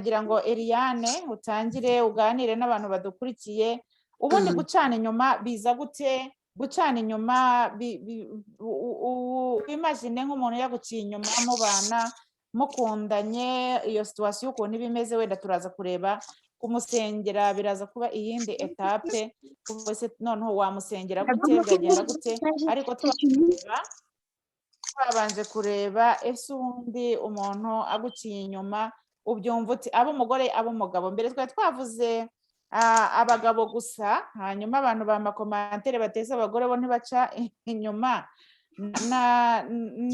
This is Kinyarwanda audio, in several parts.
kugira ngo Eliane utangire uganire n'abantu badukurikiye ubundi gucana inyuma biza gute gucana inyuma imagine nk'umuntu yaguciye inyuma mubana mukundanye iyo situation ukuntu ibimeze wenda turaza kureba kumusengera biraza kuba iyindi etape bose noneho wamusengera gute byagenda gute ariko twabanje kureba ese ubundi umuntu aguciye inyuma ubyumva uti abo umugore abo umugabo mbere twari twavuze abagabo gusa hanyuma abantu ba makomantere bateza abagore bo ntibaca inyuma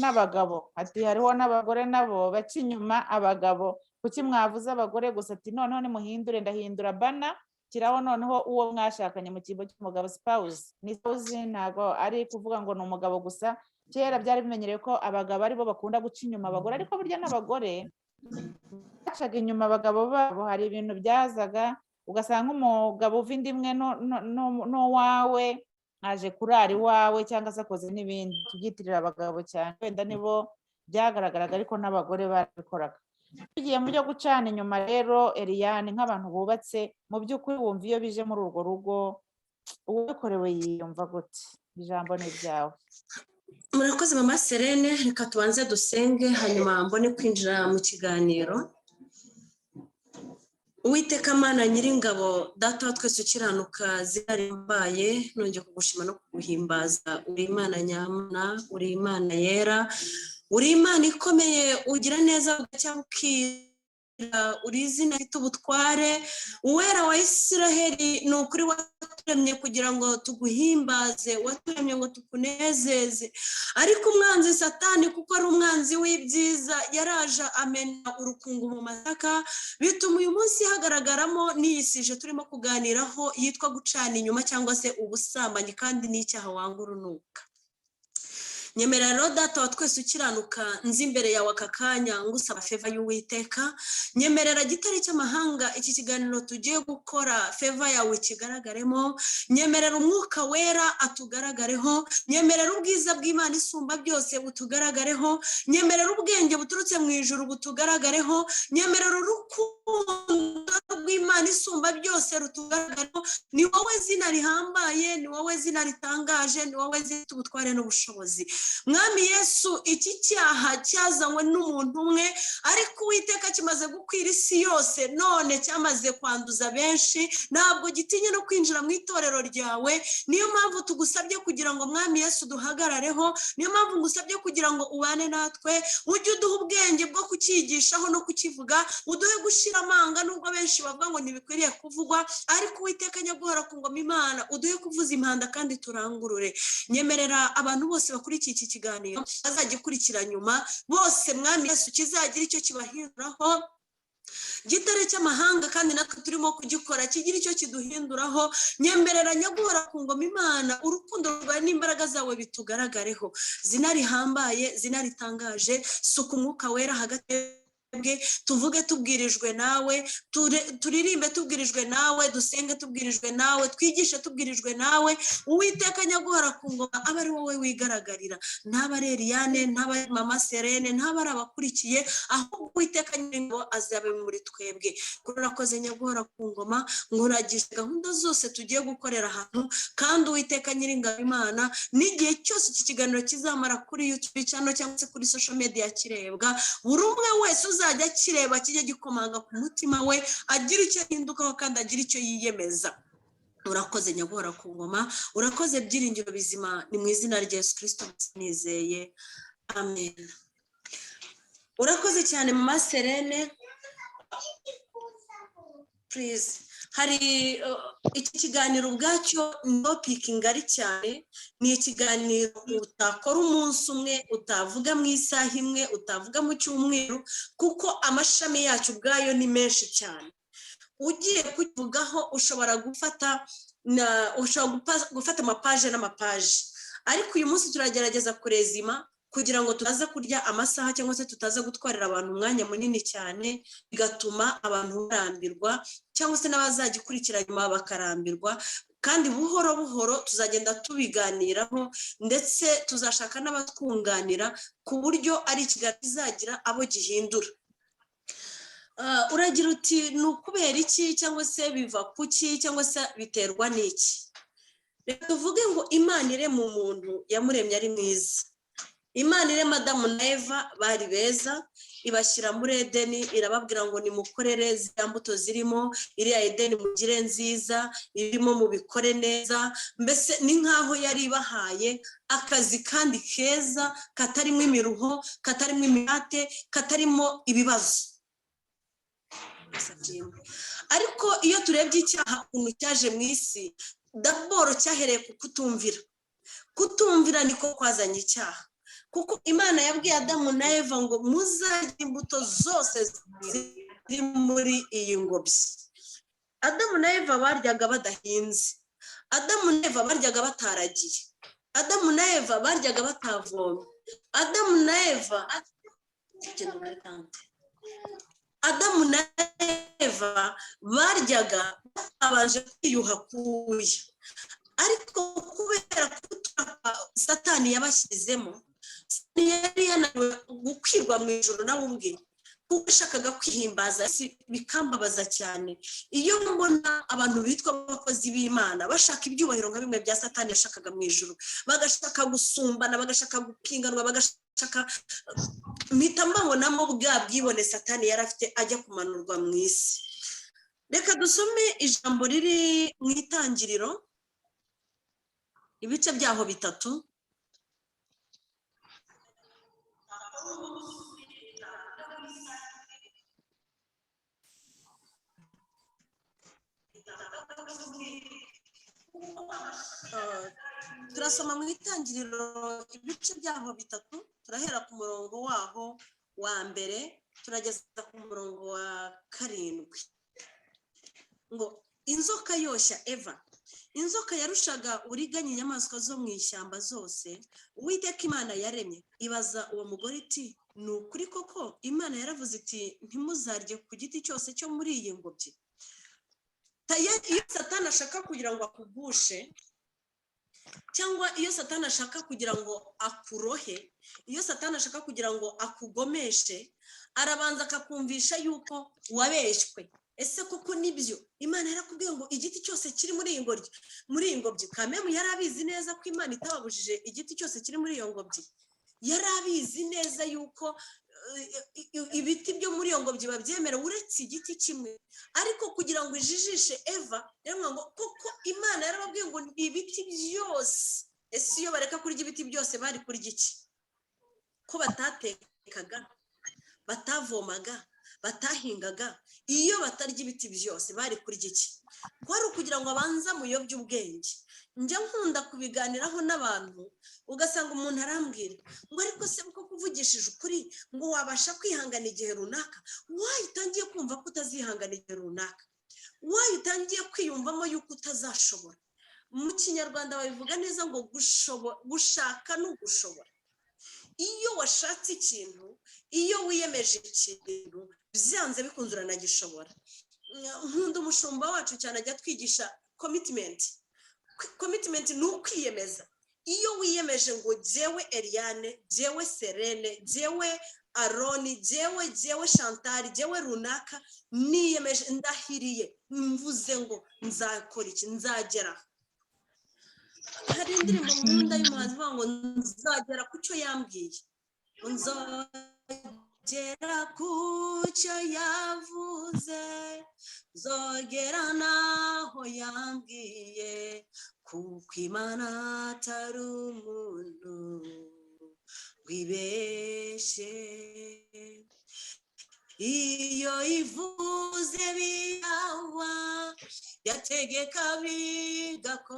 n'abagabo ati hariho n'abagore nabo baca inyuma abagabo kuki mwavuze abagore gusa ati noneho nimuhindure ndahindura bana kiraho noneho uwo mwashakanye mu kigo cy'umugabo spouse ni spouse ntago ari kuvuga ngo ni umugabo gusa kera byari bimenyerewe ko abagabo aribo bakunda guca inyuma abagore ariko burya n'abagore bacaga inyuma abagabo babo hari ibintu byazaga ugasanga nk'umugabo uva indi imwe n'uwawe aje kurara iwawe cyangwa se akoze n'ibindi tubyitirira abagabo cyane wenda nibo byagaragaraga ariko n'abagore barabikoraga tugiye mu byo gucana inyuma rero Eliane nk'abantu bubatse mu by'ukuri wumva iyo bije muri urwo rugo uwabikorewe yiyumva gute ijambo ni ryawe. Murakoze mama Serene reka tubanze dusenge hanyuma mbone kwinjira mu kiganiro. Uwiteka Mana Nyiringabo data wa twese ukiranuka zirarimbaye nongeye kugushima no kuguhimbaza uri Imana nyamana uri Imana yera uri Imana ikomeye ugira neza ugacya bukira uri izina rifite ubutware uwera wa Isiraheli ni ukuri waturemye kugira ngo tuguhimbaze waturemye ngo tukunezeze ariko umwanzi Satani kuko ari umwanzi w'ibyiza yaraje amena urukungu mu masaka bituma uyu munsi hagaragaramo n'iyisije turimo kuganiraho yitwa gucana inyuma cyangwa se ubusambanyi kandi n'icyaha wanga urunuka. Nyemera rero data wa twese ukiranuka nzi imbere yawe aka kanya ngusaba feva y'Uwiteka nyemerera gitare cy'amahanga iki kiganiro tugiye gukora feva yawe ikigaragaremo nyemerera umwuka wera atugaragareho nyemerera ubwiza bw'Imana isumba byose butugaragareho nyemerera ubwenge buturutse mu ijuru butugaragareho nyemerera urukundo rw'Imana isumba byose rutugaragareho ni wowe zina rihambaye ni wowe zina ritangaje ni wowe zina ubutware n'ubushobozi. Mwami Yesu iki cyaha cyazanywe n'umuntu umwe ariko Uwiteka kimaze gukwira isi yose none cyamaze kwanduza benshi ntabwo gitinya no kwinjira mu itorero ryawe niyo mpamvu tugusabye kugira ngo Mwami Yesu duhagarareho niyo mpamvu ngusabye kugira ngo ubane natwe ujye uduha ubwenge bwo kukigishaho no kukivuga uduhe gushira amanga nubwo benshi bavuga ngo ntibikwiriye kuvugwa ariko Uwiteka nyaguhora ku ngoma Imana uduhe kuvuza impanda kandi turangurure. Nyemerera abantu bose bakurikiye iki kiganiro bazagikurikira nyuma bose Mwami Yesu kizagira icyo kibahinduraho gitare cy'amahanga kandi natwe turimo kugikora kigira icyo kiduhinduraho. Nyemerera nyaguhora ku ngoma Imana urukundo rwawe n'imbaraga zawe bitugaragareho zina rihambaye zina ritangaje suka umwuka wera hagati tuvuge tubwirijwe nawe turirimbe tubwirijwe nawe dusenge tubwirijwe nawe twigishe tubwirijwe nawe Uwiteka nyaguhora ku ngoma aba ari wowe wigaragarira ntaba ari Eliane ntaba mama Serene ntaba ari abakurikiye ahubwo Uwiteka nyingo azabe muri twebwe. Urakoze nyaguhora ku ngoma nguragisha gahunda zose tugiye gukorera ahantu kandi Uwiteka Nyiringabo Imana n'igihe cyose iki kiganiro kizamara kuri YouTube channel cyangwa se kuri social media kirebwa buri umwe wese uzajya kireba kijye gikomanga ku mutima we agira icyo hindukaho kandi agira icyo yiyemeza. Urakoze nyaguhora ku ngoma urakoze byiringiro bizima ni mu izina rya Yesu Kristo nizeye amen. Urakoze cyane mama Serene please. Hari iki kiganiro ubwacyo topic ngari cyane ni ikiganiro utakora umunsi umwe utavuga mu isaha imwe utavuga mu cyumweru kuko amashami yacu ubwayo ni menshi cyane. Ugiye kuvugaho ushobora gufata amapaje n'amapaje ariko uyu munsi turagerageza kurezima kugira ngo tutaza kurya amasaha cyangwa se tutaza gutwarira abantu umwanya munini cyane bigatuma abantu barambirwa cyangwa se n'abazagikurikira nyuma bakarambirwa kandi buhoro buhoro tuzagenda tubiganiraho ndetse tuzashaka n'abatwunganira ku buryo ari ikiganiro kizagira abo gihindura. uragira uti ni ukubera iki cyangwa se biva kuki cyangwa se biterwa n'iki? Reka tuvuge ngo Imana irema umuntu yamuremye ari mwiza. Imana irema Adamu na Eva bari beza, ibashyira muri Edeni, irababwira ngo nimukorere ziriya mbuto zirimo, iriya Edeni mugire nziza, irimo mubikore neza. Mbese ni nk'aho yari ibahaye akazi kandi keza, katarimo imiruho, katarimo imihate, katarimo ibibazo. Ariko iyo turebye icyaha ukuntu cyaje mu isi, daboro cyahereye ku kutumvira. Kutumvira niko kwazanye icyaha. Kuko Imana yabwiye Adamu na Eva ngo muzarye imbuto zose ziri muri iyi ngobyi. Adamu na Eva baryaga badahinze. Adamu na Eva baryaga bataragiye. Adamu na Eva baryaga batavomye. Adamu na Eva baryaga babanje kwiyuha kuya. Ariko kubera ko Satani yabashyizemo, yari yananiwe gukwirwa mu ijoro nawe ubwe, kuko ashakaga kwihimbaza, bikambabaza cyane iyo mbona abantu bitwa abakozi b'Imana bashaka ibyubahiro nka bimwe bya Satani yashakaga mu ijoro, bagashaka gusumbana, bagashaka gupinganwa, bagashaka mpita mbabonamo bwa bwibone Satani yari afite ajya kumanurwa mu isi. Reka dusome ijambo riri mu Itangiriro, ibice byaho 3. Turasoma mu Itangiriro ibice byaho 3, turahera ku murongo waho wa mbere turageza ku murongo wa 7. Ngo inzoka yoshya Eva. Inzoka yarushaga uriganya inyamaswa zo mu ishyamba zose Uwiteka Imana yaremye. Ibaza uwo mugore iti, ni ukuri koko Imana yaravuze iti ntimuzarye ku giti cyose cyo muri iyi ngobyi? Iyo Satani ashaka kugira ngo akugushe, cyangwa iyo Satani ashaka kugira ngo akurohe, iyo Satani ashaka kugira ngo akugomeshe, arabanza akakumvisha yuko wabeshywe. Ese koko nibyo Imana yarakubwiye ngo igiti cyose kiri muri iyi ngobyi? Kamemu yari abizi neza ko Imana itababujije igiti cyose kiri muri iyo ngobyi. Yari abizi neza yuko ibiti byo muri iyo ngobyi babyemerewe uretse igiti kimwe. Ariko kugira ngo ijijishe Eva, yaravuga ngo koko Imana yarababwiye ngo ibiti byose. Ese iyo bareka kurya ibiti byose bari kurya iki? Ko batatekaga, batavomaga, batahingaga, iyo batarya ibiti byose bari kurya iki? Kwari ukugira ngo abanza muyobye ubwenge. Njya nkunda kubiganiraho n'abantu, ugasanga umuntu arambwira ngo ariko se uko kuvugishije ukuri ngo wabasha kwihangana igihe runaka, wayitangiye kumva ko utazihangana igihe runaka, wayitangiye kwiyumvamo yuko utazashobora. Mu Kinyarwanda babivuga neza ngo gushaka ni ugushobora. Iyo washatse ikintu, iyo wiyemeje ikintu, byanze bikunze uranagishobora. Nkunda umushumba wacu cyane ajya twigisha commitment. Commitment ni ukwiyemeza. Iyo wiyemeje ngo jyewe Eliane, jyewe Serene, jyewe Aroni, jyewe Chantal, jyewe runaka, niyemeje, ndahiriye, mvuze ngo nzakora iki, nzagera. Hari indirimbo nkunda y'umuhanzi uvuga ngo nzagera ku cyo yambwiye. Nzagera ku cyo yavuze, nzogera naho yambwiye, kuko Imana atari umuntu wibeshe. Iyo ivuze biraba, yategeka bigakomera,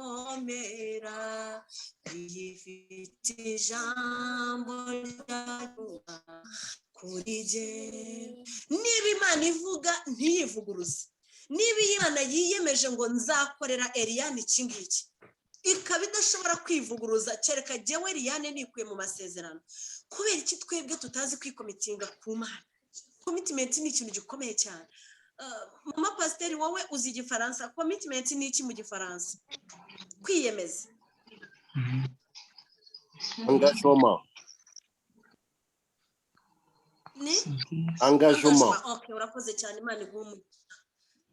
ifite ijambo ryaruba kuri jye. Niba Imana ivuga ntiyivuguruze, niba Imana yiyemeje ngo nzakorera Eliane iki ngiki, ikaba idashobora kwivuguruza, kereka jyewe Eliane nikuye mu masezerano. Kubera iki twebwe tutazi kwikomitinga ku Mana? Commitment ni ikintu gikomeye cyane. Mama Pasiteri, wowe uzi Igifaransa, commitment ni iki mu Gifaransa? Kwiyemeza. ni engagement. Okay, urakoze cyane Imana iguhe.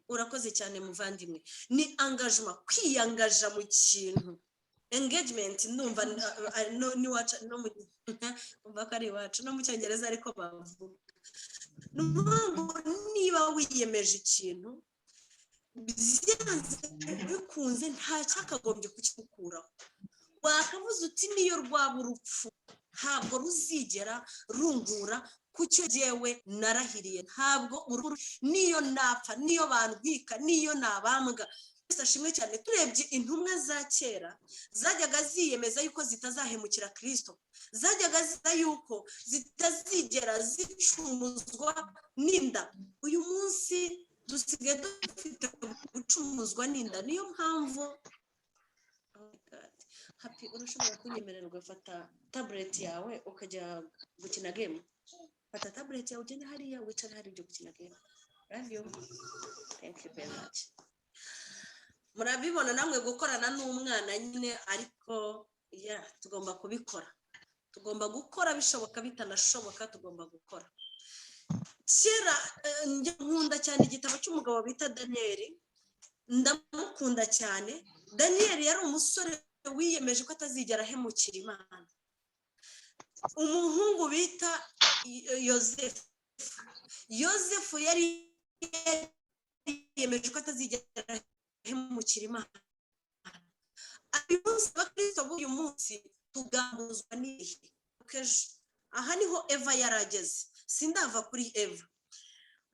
Urakoze cyane muvandimwe. Ni engagement, kwiyangaja mu kintu. Engagement ndumva ni wacu no mu umva ko ari wacu no mu cyongereza ariko bavuga. Niba wiyemeje ikintu byanze bikunze nta cyakagombye kukikuraho. Wakavuze uti niyo rwaba urupfu ntabwo ruzigera rungura kucyo jewe narahiriye, ntabwo niyo napfa niyo bandwika niyo nabambwa. Ashimwe cyane. Turebye intumwa za kera zajyaga ziyemeza yuko zitazahemukira Kristo, zajyaga ziza yuko zitazigera zicumuzwa n'inda. Uyu munsi dusigaye dufite gucumuzwa n'inda. Niyo mpamvu Happy urashobora kunyemerera ugafata tablet yawe ukajya gukina game. Fata tablet yawe ugende hariya wicare hari ibyo gukina game. Love you. Thank you very much. Murabibona namwe gukorana n'umwana nyine, ariko tugomba kubikora. Tugomba gukora bishoboka bitanashoboka, tugomba gukora. Kera nkunda cyane igitabo cy'umugabo bita Daniel. Ndamukunda cyane. Daniel yari umusore wiyemeje ko atazigera ahemukira Imana. Umuhungu bita Yosefu yari yiyemeje ko atazigera ahemukira Imana. Umunsi abakristo b'uyu munsi tugambuzwa n'ibihe. Aha niho Eva yarageze. Sindava kuri Eva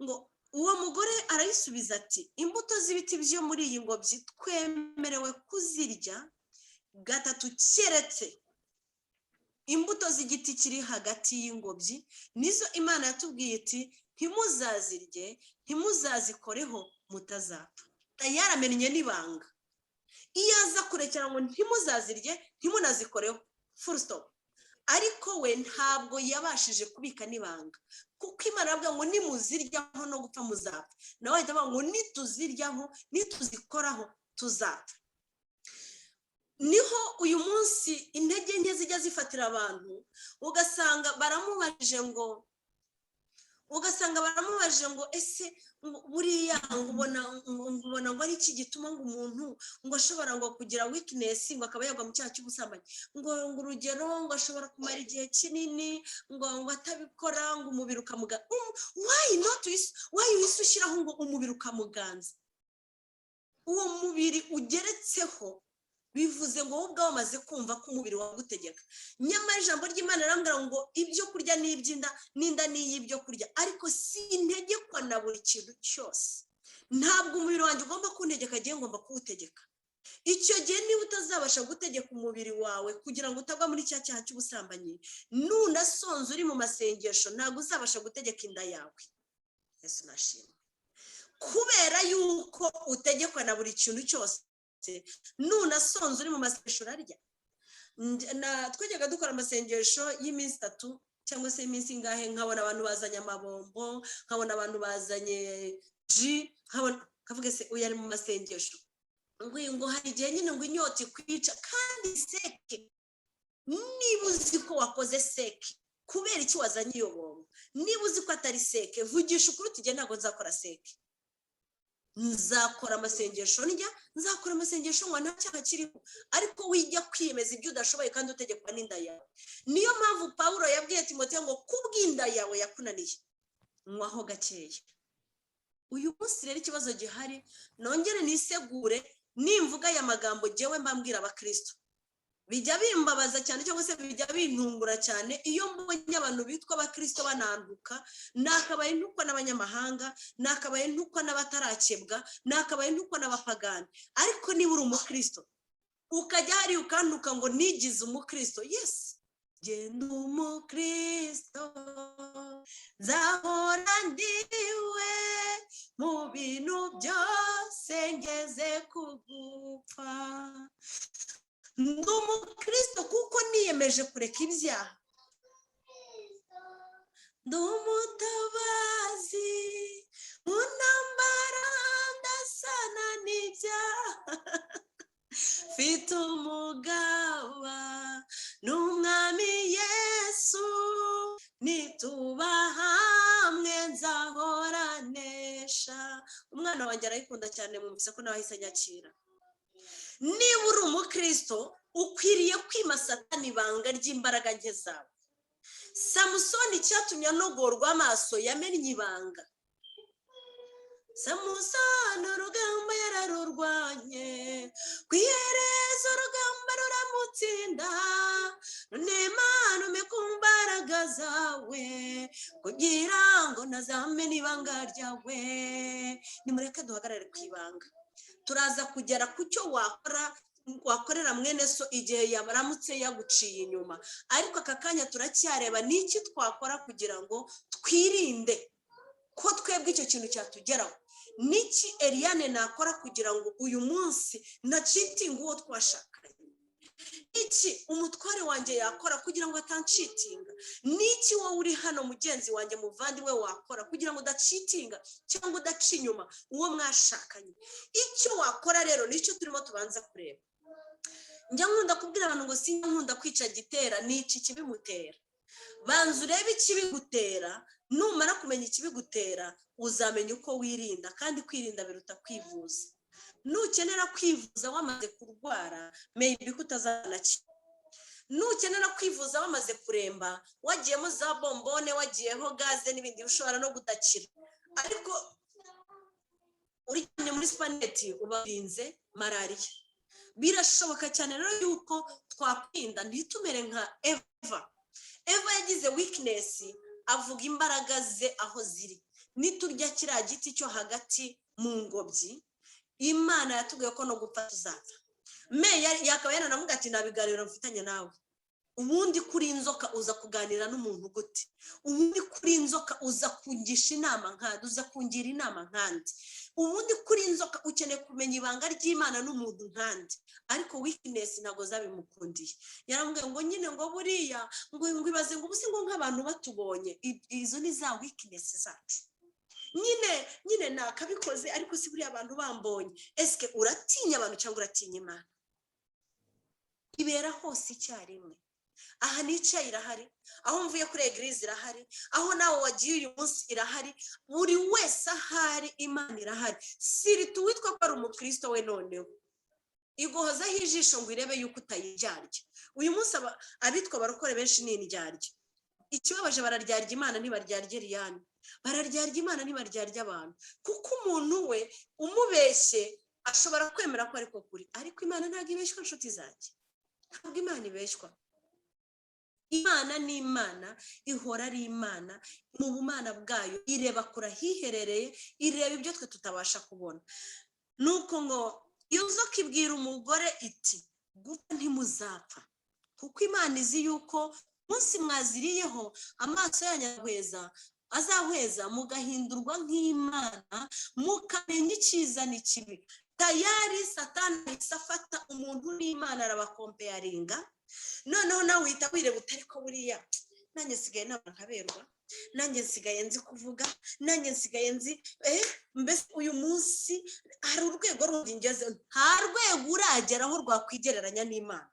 ngo uwo mugore arayisubiza ati imbuto z'ibiti byo muri iyi ngobyi twemerewe kuzirya gatatu keretse imbuto z'igiti kiri hagati y'ingobyi, nizo Imana yatubwiye iti ntimuzazirye ntimuzazikoreho mutazapfa. Yaramenye n'ibanga. Iyo aza kurekera ngo ntimuzazirye ntimunazikoreho full stop, ariko we ntabwo yabashije kubika n'ibanga, kuko Imana yavuga ngo nimuziryaho no gupfa muzapfa. Nawe ahita avuga ngo nituziryaho nituzikoraho tuzapfa. Niho uyu munsi intege nke zijya zifatira abantu, ugasanga baramubajije ngo ese buriya ngubona ngo ari iki gituma ngo umuntu ngo ashobora ngo kugira weakness ngo akaba yagwa mu cyaha cy'ubusambanyi, ngo urugero ngo ashobora kumara igihe kinini ngo atabikora ngo umubiri ukamuganza. why wishyiraho ngo umubiri ukamuganza? Uwo mubiri ugeretseho bivuze ngo wowe ubwawe wamaze kumva ko umubiri wagutegeka. Nyamara ijambo ry'Imana rirambwira ngo ibyo kurya n'iby'inda n'inda n'iy'ibyo kurya, ariko si integekwa na buri kintu cyose. Ntabwo umubiri wanjye ugomba kuntegeka, agiye ngomba kuwutegeka. Icyo gihe niba utazabasha gutegeka umubiri wawe kugira ngo utagwa muri cya cyaha cy'ubusambanyi, nunasonza uri mu masengesho ntabwo uzabasha gutegeka inda yawe. Yesu nashimwe. Kubera yuko utegekwa na buri kintu cyose, nunasonza uri mu masengesho urarya. Twajyaga dukora amasengesho y'iminsi 3 cyangwa se iminsi ingahe, nkabona abantu bazanye amabombo, nkabona abantu bazanye ji, kavuga se uyu ari mu masengesho ngo hari igihe nyine ngo inyota ikwica kandi seke. Niba uzi ko wakoze seke, kubera iki wazanye iyo bombo? Niba uzi ko atari seke, vugisha ukuri uti ntabwo nzakora seke. Nzakora amasengesho nzakora amasengesho ngo nta cyaha kiriho, ariko wijya kwiyemeza ibyo udashoboye kandi utegekwa n'inda yawe. Niyo mpamvu Pawulo yabwiye Timoteyo ngo kubw'inda yawe yakunaniye nywaho gakeya. Uyu munsi rero ikibazo gihari, nongere nisegure nimvuga aya magambo jewe mbambwira abakristo, bijya bimbabaza cyane cyangwa se bijya bintungura cyane iyo mbonye abantu bitwa abakristo bananduka. Nakabaye ntukwa n'abanyamahanga, nakabaye ntukwa n'abatarakebwa, nakabaye ntukwa n'abapagani. Ariko niba uri umukristo ukajya hari ukantuka ngo nigize umukristo, yes, genda umukristo nzahora ndiwe mu bintu byose ngeze kugupfa. Ndi umukristo kuko niyemeje kureka ibyaha. Ndi umutabazi mu ntambara ndasana n'ibyaha. Mfite umugaba n'umwami Yesu, nitubaha umwana wanjye arayikunda cyane, mwumvise ko nawe ahise anyakira. Niba uri umukristo ukwiriye kwima Satani ibanga ry'imbaraga nke zawe. Samusoni cyatumye anogorwa amaso yamennye ibanga. Samusoni urugamba yararurwanye, ku iherezo urugamba ruramutsinda, none Mana umpe ku mbaraga zawe kugira ngo ntazamena ibanga ryawe. Nimureke duhagarare ku ibanga. Turaza kugera ku cyo wakorera mwene so igihe yaramutse yaguciye inyuma, ariko aka kanya turacyareba n'iki twakora kugira ngo twirinde ko twebwe icyo kintu cyatugeraho. Niki Eliane nakora kugira ngo uyu munsi nacitinga uwo twashakanye? Niki umutware wanjye yakora kugira ngo atancitinga? Niki wowe uri hano mugenzi wanjye muvandimwe wakora kugira ngo udacitinga cyangwa udaca inyuma uwo mwashakanye? Icyo wakora rero nicyo turimo tubanza kureba. Njya nkunda kubwira abantu ngo sinjya nkunda kwica gitera, n'iki kibimutera. Banza urebe ikibigutera, numara kumenya ikibigutera uzamenya uko wirinda, kandi kwirinda biruta kwivuza. Nukenera kwivuza wamaze kurwara, maybe kutazanakira. Nukenera kwivuza wamaze kuremba, wagiyemo za bombone, wagiyeho gaze n'ibindi ushobora no gudakira. Ariko uri muri spaneti ubarinze malaria. Birashoboka cyane rero yuko twakwirinda ntitumere nka Eva. Eva yagize weakness, avuga imbaraga ze aho ziri. Niturya kiriya giti cyo hagati mu ngobyi, Imana yatubwiye ko no gupfa tuzapfa. Yakaba yaranavuga ati nabiganira mfitanye nawe. Ubundi kuri inzoka uza kuganira n'umuntu gute? Ubundi kuri inzoka uza kungisha inama nkandi, uza kungira inama nkandi. Ubundi kuri inzoka ukeneye kumenya ibanga ry'Imana n'umuntu nkandi. Ariko weakness ntago zabimukundiye. Yarambwiye ngo nyine ngo buriya ngo ibaze ngo ubusi ngo nk'abantu batubonye. Izo ni za weakness zacu. Nyine nakabikoze ariko si buriya abantu bambonye. Eske uratinya abantu cyangwa uratinya Imana? Ibera hose icyarimwe. Aha nicaye irahari, aho mvuye kuri eglise irahari, aho nawe wagiye uyu munsi irahari, buri wese ahari Imana irahari. Siri tuwitwa ko ari umukristo we noneho igohozaho ijisho ngo irebe yuko utayiryarya. Uyu munsi abitwa barokore benshi ni indyarya. Ikibabaje bararyarya Imana ntibaryarya Eliane, bararyarya Imana ntibaryarya abantu. Kuko umuntu we umubeshye ashobora kwemera ko ariko kuri, ariko Imana ntabwo ibeshywa nshuti zanjye. Ntabwo Imana ibeshywa. Imana ni Imana, ihora ari Imana. Mu bumana bwayo ireba kure ahiherereye, ireba ibyo twe tutabasha kubona. Nuko ngo iyo nzoka ibwira umugore iti gupfa ntimuzapfa, kuko Imana izi yuko munsi mwaziriyeho amaso yanyu azahweza mugahindurwa nk'Imana, mukamenya icyiza n'ikibi. Tayari Satani isafata umuntu n'Imana arabakompeyaringa. Noneho nawe uhita wireba utari ko buriya nanjye nsigaye ntabwo nkaberwa, nanjye nsigaye nzi kuvuga, nanjye nsigaye nzi mbese uyu munsi hari urwego rundi ngeze, nta rwego urageraho rwakwigereranya n'Imana.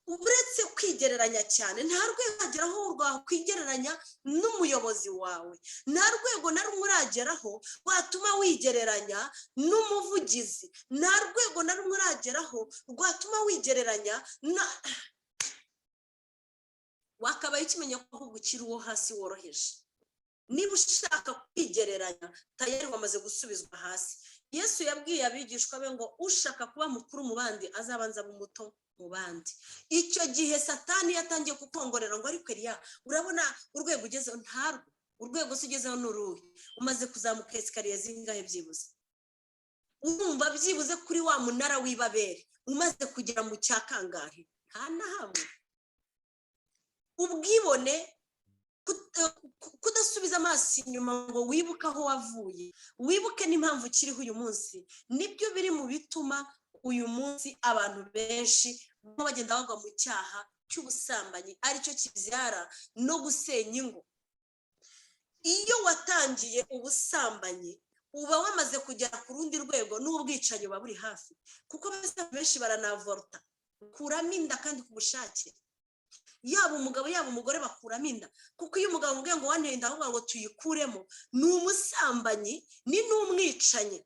Uretse kwigereranya cyane, nta rwego urageraho rwakwigereranya n'umuyobozi wawe, nta rwego na rumwe urageraho rwatuma wigereranya n'umuvugizi, nta rwego na rumwe urageraho rwatuma wigereranya wakabaye ukimenya ko ahubwo ukiri uwo hasi woroheje. Niba ushaka kwigereranya tayari wamaze gusubizwa hasi. Yesu yabwiye abigishwa be ngo ushaka kuba mukuru mu bandi azabanza mu muto mu bandi. Icyo gihe Satani yatangiye kukongorera ngo ariko Eliya urabona urwego ugezeho ntarwo, urwego se ugezeho n'uruhe? Umaze kuzamuka esikariye zingahe byibuze? Urumva byibuze kuri wa munara w'ibabere umaze kugera mu cyakangahe? Nta na hamwe. Ubwibone, kudasubiza amaso inyuma ngo wibuke aho wavuye, wibuke n'impamvu ukiriho uyu munsi, nibyo biri mu bituma uyu munsi abantu benshi bagenda bagwa mu cyaha cy'ubusambanyi, aricyo kibyara no gusenya ingo. Iyo watangiye ubusambanyi uba wamaze kugera ku rundi rwego, n'ubwicanyi buba buri hafi, kuko benshi baranavorta kuramo inda kandi ku bushake. yaba umugabo yaba umugore bakuramo inda, kuko iyo umugabo amubwiye ngo wanteye inda ahubwo ngo tuyikuremo ni umusambanyi, ni n'umwicanyi.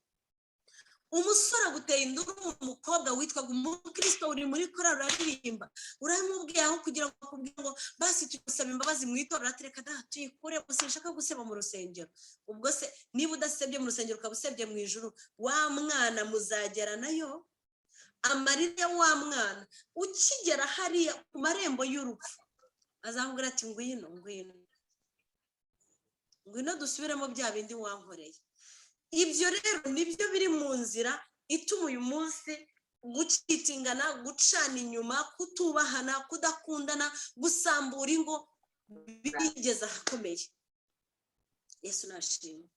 Umusore aguteye inda uri umukobwa witwaga umukristo, uri muri korali uraririmba, uramubwiye aho kugira ngo akubwire ngo basi tugusaba imbabazi mu itorero, atereka da tuyikure, sinshaka guseba mu rusengero. Ubwo se niba udasebye mu rusengero ukaba usebye mu ijuru, wa mwana muzagera nayo amarira wa mwana ukigera hariya ku marembo y'urupfu azamubwira ati ngwino dusubiremo bya bindi wankoreye. Ibyo rero nibyo biri mu nzira ituma uyu munsi gucitingana, gucana inyuma, kutubahana, kudakundana, gusambura ingo bigeze ahakomeye. Yesu nashimwe.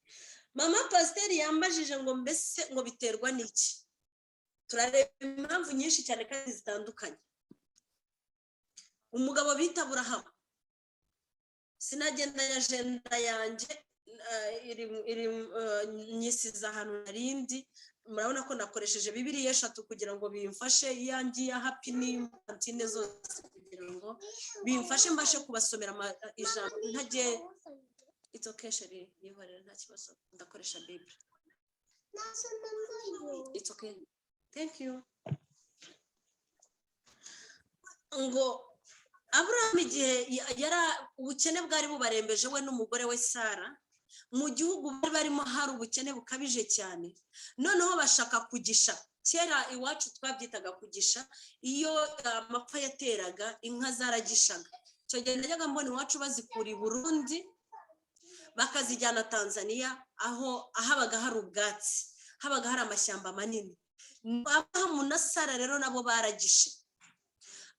Mama Pasiteri yambajije ngo mbese ngo biterwa n'iki? Turareba impamvu nyinshi cyane kandi zitandukanye. Umugabo bita Aburahamu, sinagenda ya agenda yanjye iri nyisiza ahantu narindi, murabona ko nakoresheje Bibiliya 3 kugira ngo bimfashe iyangiye happy n'intine zose kugira ngo bimfashe mbashe kubasomera ijambo ntagiye. It's okay sheri, yihorera nta kibazo, ndakoresha Bible. It's okay. Thank you. Ngo Aburahamu igihe yara ubukene bwari bubarembeje we n'umugore we Sara, mu gihugu bari barimo hari ubukene bukabije cyane, noneho bashaka kugisha. Kera iwacu twabyitaga kugisha, iyo amapfa yateraga inka zaragishaga. Cyo gihe najyaga mbona iwacu bazikura i Burundi bakazijyana Tanzania, aho habaga hari ubwatsi, habaga hari amashyamba manini. Aburahamu na Sara rero nabo baragishe,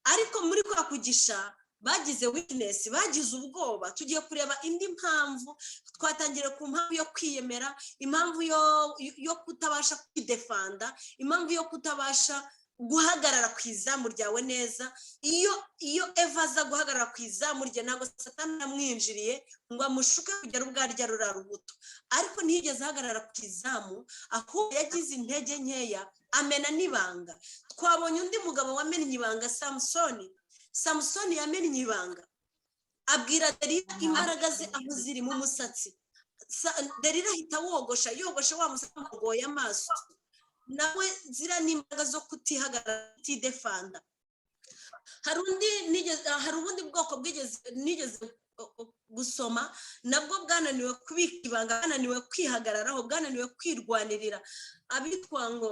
ariko muri kwa kugisha bagize weakness, bagize ubwoba. Tugiye kureba indi mpamvu, twatangire ku mpamvu yo kwiyemera, impamvu yo kutabasha kwidefanda, impamvu yo kutabasha guhagarara ku izamu ryawe neza. Iyo Eva aza guhagarara ku izamu rye, ntabwo Satani yamwinjiriye ngo amushuke kugera ubwo arya rura rubuto, ariko ntiyigeze ahagarara ku izamu, ahubwo yagize intege nkeya, amena n'ibanga. Twabonye undi mugabo wamennye ibanga, Samusoni yamennye ibanga, abwira Delila imbaraga ze aho ziri mu musatsi. Delila ahita yogosha wa musatsi amugoye amaso, nawe zira n'imbaraga zo kutihagarara, kutidefanda. Hari ubundi bwoko nigeze gusoma, nabwo bwananiwe kubika ibanga, bwananiwe kwihagararaho, bwananiwe kwirwanirira, abitwa ngo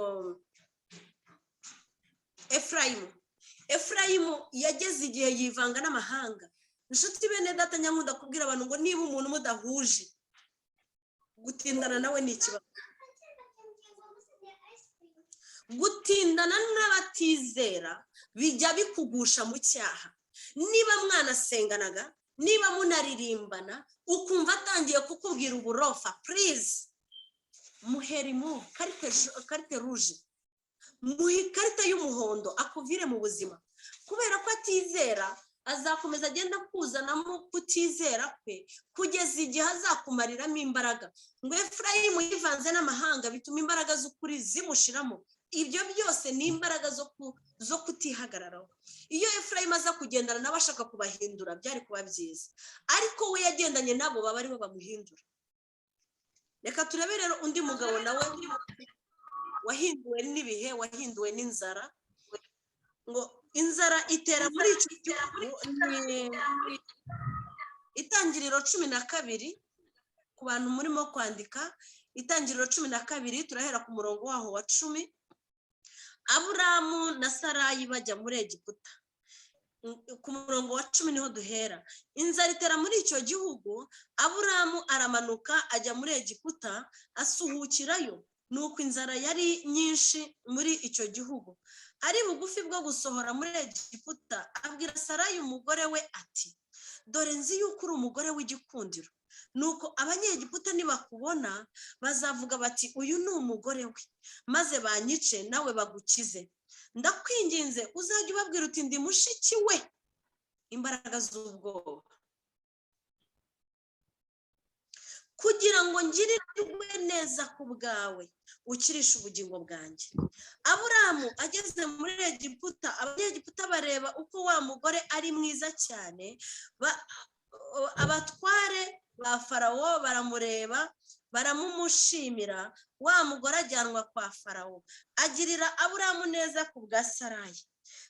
Efurayimu yageze igihe yivanga n'amahanga. Inshuti bene data nyankunda kubwira abantu ngo niba umuntu mudahuje, gutindana nawe ni ikibazo. Gutindana n'abatizera bijya bikugusha mu cyaha. Niba mwanasenganaga, niba munaririmbana, ukumva atangiye kukubwira uburofa, please muherimu karite rouge, muhe ikarita y'umuhondo akuvire mu buzima, kubera ko atizera azakomeza agenda kuzanamo kutizera kwe kugeza igihe azakumariramo imbaraga. Ngo Efurayimu yivanze n'amahanga bituma imbaraga z'ukuri zimushiramo. Ibyo byose ni imbaraga zo kutihagararaho. Iyo Efurayimu aza kugendana nabo ashaka kubahindura byari kuba byiza, ariko we yagendanye nabo baba aribo bamuhindura. Reka turebe rero undi mugabo nawe wahinduwe n'ibihe, wahinduwe n'inzara. Ngo inzara itera muri icyo Itangiriro 12 ku bantu murimo kwandika. Itangiriro 12 turahera ku murongo waho wa 10. Aburahamu na Sarayi bajya muri Egiputa, ku murongo wa 10 niho duhera. Inzara itera muri icyo gihugu, Aburahamu aramanuka ajya muri Egiputa asuhukirayo. Nuko inzara yari nyinshi muri icyo gihugu. Ari bugufi bwo gusohora muri Egiputa, abwira Sarayi umugore we ati, dore nzi yuko uri umugore w'igikundiro, nuko abanyegiputa nibakubona bazavuga bati uyu ni umugore we, maze banyice nawe bagukize. Ndakwinginze uzajya ubabwira uti ndi mushiki we. Imbaraga z'ubwoba. kugira ngo ngirirwe neza ku bwawe ukirisha ubugingo bwanjye. Aburamu ageze muri Egiputa, abanyegiputa bareba uko wa mugore ari mwiza cyane, abatware ba Farawo baramureba baramumushimira, wa mugore ajyanwa kwa Farawo, agirira Aburamu neza ku bwa Sarayi,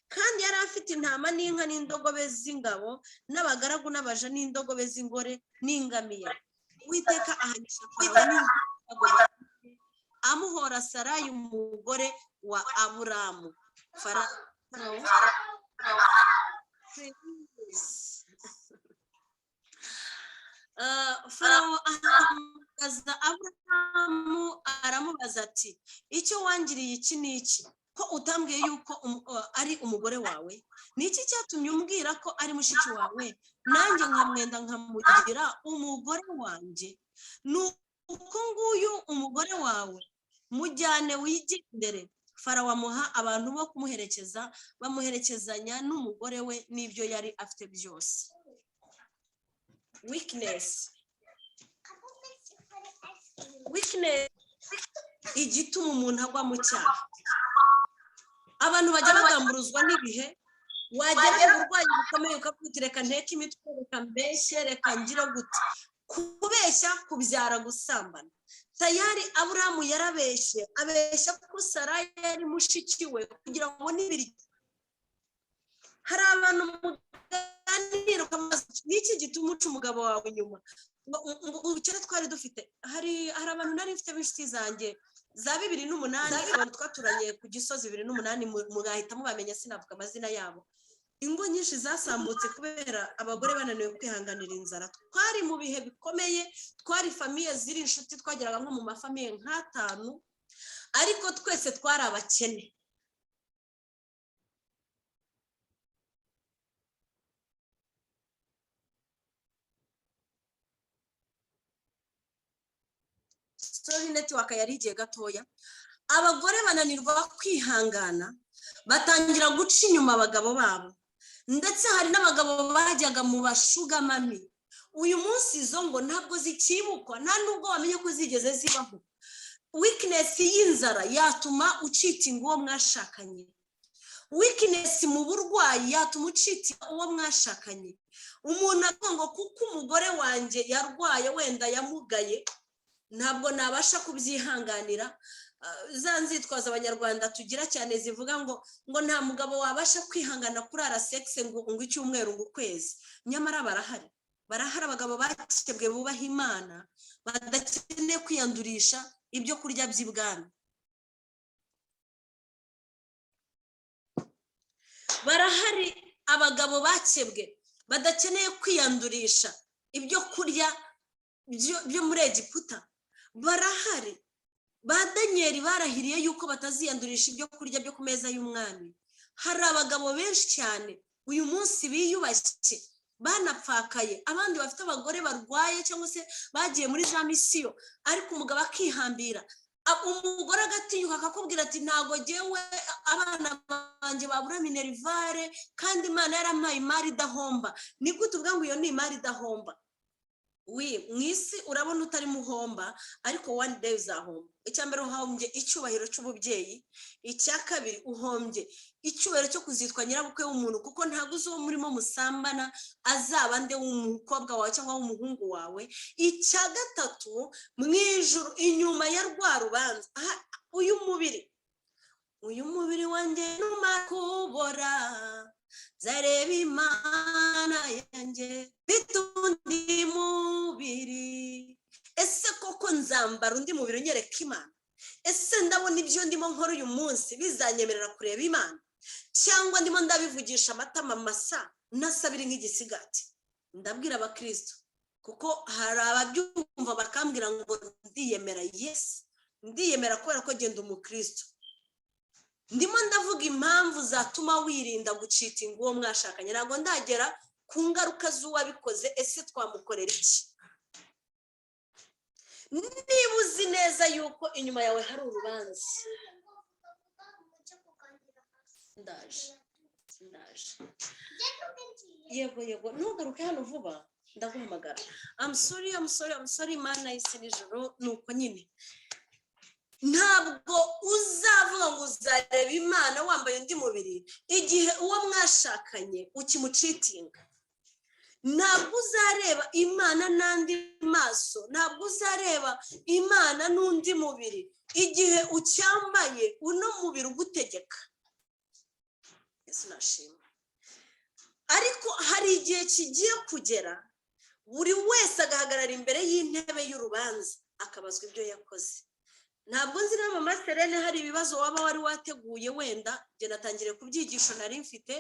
kandi yari afite intama n'inka n'indogobe z'ingabo n'abagaragu n'abaja n'indogobe z'ingore n'ingamiya. Uwiteka ahanisha Farawo amuhora Sarayi umugore wa Aburamu. Farawo ahamagaza Aburamu aramubaza ati, icyo wangiriye iki n'iki, ko utambwiye yuko ari umugore wawe? Ni iki cyatumye umbwira ko ari mushiki wawe, nanjye nkamwenda nkamugira umugore wanjye? Nuko nguyu umugore wawe, mujyane wigendere. Farawo amuha abantu bo kumuherekeza, bamuherekezanya n'umugore we n'ibyo yari afite byose. Weakness igituma umuntu agwa mu cyaha. Abantu bajya bagamburuzwa n'ibihe, wagera mu burwayi bukomeye ukavuga reka nteke imitwe, reka mbeshye, reka ngire gute. Kubeshya kubyara gusambana. Tayari Aburamu yarabeshye, abeshya ko Sarayi yari mushiki we kugira ngo n'ibiryo. Hari abantu muganira ukamaze n'iki gituma uca umugabo wawe inyuma. Ubukene twari dufite, hari abantu nari mfite b'inshuti zanjye za 2008, abantu twaturanye ku Gisozi 2008, mugahita mubamenya, sinavuga amazina yabo. Ingo nyinshi zasambutse kubera abagore bananiwe kwihanganira inzara. Twari mu bihe bikomeye, twari famiye ziri inshuti, twageraga nko mu mafamiye nk'atanu, ariko twese twari abakene. Story network yari igiye gatoya. Abagore bananirwa kwihangana, batangira guca inyuma abagabo babo, ndetse hari n'abagabo bajyaga mu bashugamami. Uyu munsi izo ngo ntabwo zikibukwa, nta nubwo wamenye ko zigeze zibaho. Weakness y'inzara yatuma ucitinga uwo mwashakanye. Weakness mu burwayi yatuma ucitinga uwo mwashakanye. Umuntu avuga ngo kuko umugore wanjye yarwaye, wenda yamugaye, ntabwo nabasha kubyihanganira. Za nzitwaza abanyarwanda tugira cyane zivuga ngo nta mugabo wabasha kwihangana kurara sex ngo icyumweru ngo ukwezi. Nyamara barahari abagabo bakebwe bubaha Imana, badakeneye kwiyandurisha ibyo kurya by'ibwami. Barahari abagabo bakebwe badakeneye kwiyandurisha ibyo kurya byo muri Egiputa. Barahari ba Daniel barahiriye yuko bataziyandurisha ibyo kurya byo ku meza y'umwami. Hari abagabo benshi cyane uyu munsi biyubashye, banapfakaye, abandi bafite abagore barwaye cyangwa se bagiye muri za misiyo, ariko umugabo akihambira. Umugore agatinyuka akakubwira ati ntago jyewe abana banjye babura minerivare, kandi Imana yarampaye imari idahomba. Ni gute uvuga ngo iyo ni imari idahomba? Mwisi urabona utari muhomba, ariko one day uzahomba. Icyambere uhombye icyubahiro cy'ububyeyi, icya kabiri uhombye icyubahiro cyo kuzitwa nyirabukwe w'umuntu, kuko ntabwo uzo murimo musambana azaba nde w'umukobwa wawe cyangwa w'umuhungu wawe. Icya gatatu, mu ijuru inyuma ya rwa rubanza, uyu mubiri wanjye numara kubora, zareba Imana yanjye bitundi mubiri. Ese koko nzambara undi mubiri unyereka Imana? Ese ndabona ibyo ndimo nkora uyu munsi bizanyemerera kureba Imana, cyangwa ndimo ndabivugisha amatama masa nasabiri nk'igisigati? Ndabwira abakristo, kuko hari ababyumva bakambwira ngo ndiyemera. Yes, ndiyemera kubera ko genda umukristo. Ndimo ndavuga impamvu zatuma wirinda gucitinga uwo mwashakanye. Ntabwo ndagera ku ngaruka z'uwabikoze. Ese twamukorera iki? Niba uzi neza yuko inyuma yawe hari urubanza, ndaje yego ntugaruke hano vuba. ndaguhamagara. I'm sorry mana y'isi n'ijoro. Nuko nyine ntabwo uzavuga ngo uzareba Imana wambaye undi mubiri igihe uwo mwashakanye ukimucitinga. Ntabwo uzareba Imana n'andi maso, ntabwo uzareba Imana n'undi mubiri igihe ucyambaye uno mubiri ugutegeka. Yesu nashimwe. Ariko hari igihe kigiye kugera buri wese agahagarara imbere y'intebe y'urubanza akabazwa ibyo yakoze. Ntabwo nzi na mama Serene hari ibibazo waba wari wateguye, wenda njye natangiriye kubyigisha nari mfite,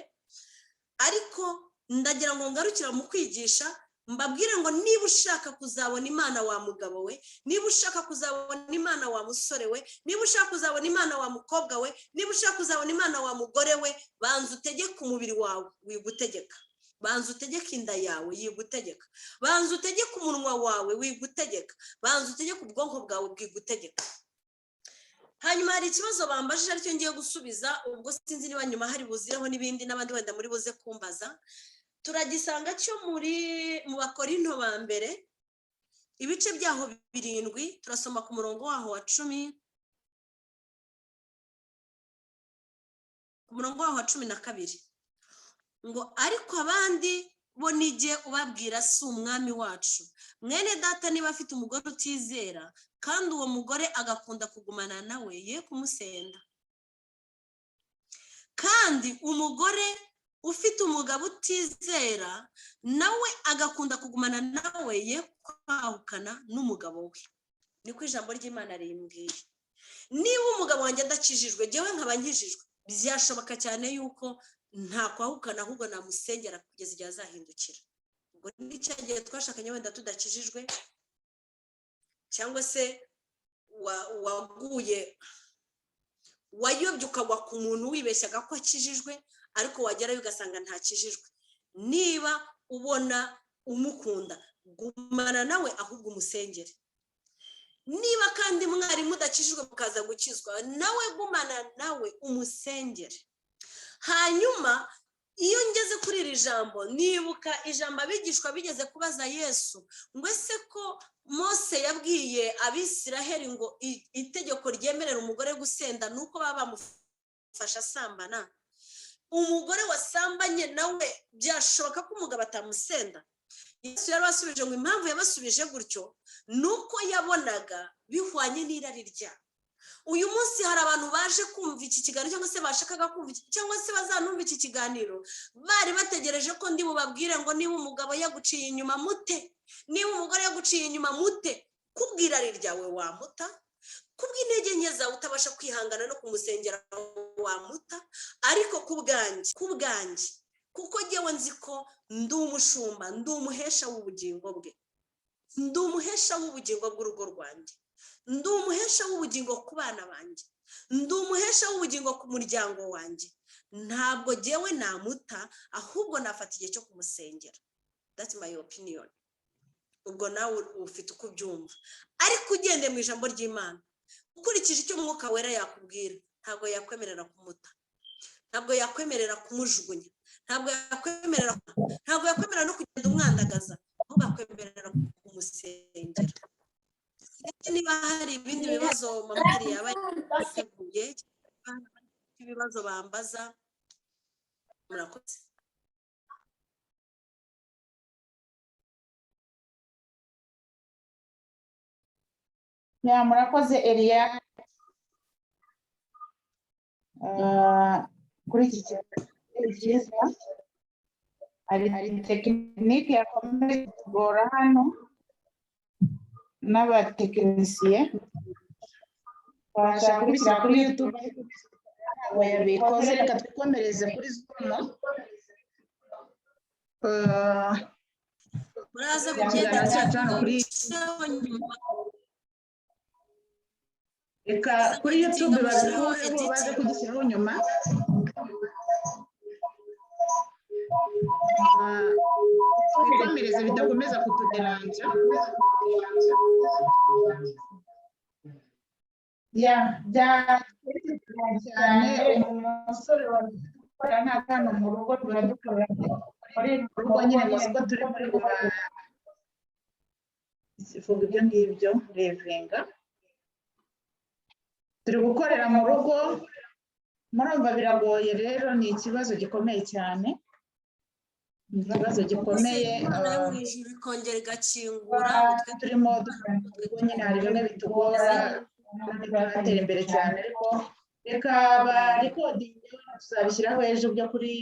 ariko ndagira ngo ngarukira mu kwigisha mbabwire ngo niba ushaka kuzabona Imana wa mugabo we, niba ushaka kuzabona Imana wa musore we, niba ushaka kuzabona Imana wa mukobwa we, niba ushaka kuzabona Imana wa mugore we, banza utegeke umubiri wawe wigutegeka. Banza utegeke inda yawe yigutegeka. Banza utegeke umunwa wawe wigutegeka. Banza utegeke ubwonko bwawe bwigutegeka. Hanyuma hari ikibazo bambajije aricyo ngiye gusubiza, ubwo sinzi niba nyuma hari buzireho n'ibindi n'abandi wenda muri buze kumbaza. Turagisanga cyo mu Bakorinto ba mbere ibice byaho 7, turasoma ku murongo waho wa 10, ku murongo waho wa 12, ngo ariko abandi bo nijye ubabwira si umwami wacu. Mwene data niba afite umugore utizera kandi uwo mugore agakunda kugumana nawe, ye kumusenda. Kandi umugore ufite umugabo utizera nawe agakunda kugumana nawe, ye kwahukana n'umugabo we. Niko ijambo ry'Imana rimbwiye. Niba umugabo wanjye adakijijwe, jewe nkaba nkijijwe, byashoboka cyane yuko nta kwahukana ahubwo namusengera kugeza igihe azahindukira. Ubwo ni cyagiye twashakanye wenda tudakijijwe, cyangwa se wayobye ukagwa ku muntu wibeshyaga ko akijijwe, ariko wagerayo ugasanga ntakijijwe. Niba ubona umukunda, gumana nawe ahubwo umusengere. Niba kandi mwari mudakijijwe mukaza gukizwa, nawe gumana nawe umusengere. Hanyuma iyo ngeze kuri iri jambo nibuka ijambo abigishwa bigeze kubaza Yesu ngo ese ko Mose yabwiye Abisiraheli ngo itegeko ryemerera umugore gusenda nuko baba bamufasha asambana, umugore wasambanye nawe byashoboka ko umugabo atamusenda? Yesu yarabasubije ngo impamvu yabasubije gutyo nuko yabonaga bihwanye n'irari ryabo. Uyu munsi hari abantu baje kumva iki kiganiro cyangwa se bashakaga kumva cyangwa se bazanumva iki kiganiro bari bategereje ko ndi bubabwire ngo niba umugabo yaguciye inyuma mute, niba umugore yaguciye inyuma mute. Kubwira ari ryawe wamuta, kubw'intege nke zawe utabasha kwihangana no kumusengera wamuta. Ariko kubwanjye kuko jyewe nzi ko ndi umushumba, ndi umuhesha w'ubugingo bwe, ndi umuhesha w'ubugingo bw'urugo rwanjye, ndi umuhesha w'ubugingo ku bana banjye, ndi umuhesha w'ubugingo ku muryango wanjye. Ntabwo jyewe namuta, ahubwo nafata igihe cyo kumusengera. That's my opinion. Ubwo nawe ufite uko ubyumva, ariko ugende mu ijambo ry'Imana ukurikije icyo Mwuka Wera yakubwira, ntabwo yakwemerera kumuta, ntabwo yakwemerera kumujugunya, ntabwo yakwemerera no kugenda umwandagaza, ahubwo akwemerera kumusengera. Niba hari ibindi bibazo mama yaba yateguye, ibibazo bambaza, murakoze. Ya murakoze Elia. Kuri iki cyiza hari tekinike yakomeje kugora hano n'abatekinisiye bashaka kubishyira kuri YouTube yabikoze. Reka twikomereze kuri Zoom. Muraza kugenda cyane kuri reka kuri YouTube babikoze baze kugishyiraho nyuma. Twikomereze bidakomeza kutuderanja. cyane umusore wakora nta kantu mu rugo turadukorera muri rugo nyine gusa turi muri ivuga ibyo ngibyo revenga turi gukorera mu rugo murumva biragoye rero ni ikibazo gikomeye cyane ikibazo gikomeye ikongera igakingura turimo nyine hari bimwe bitugora turatera imbere cyane ariko reka barikodinge tuzabishyiraho ejo byo kuri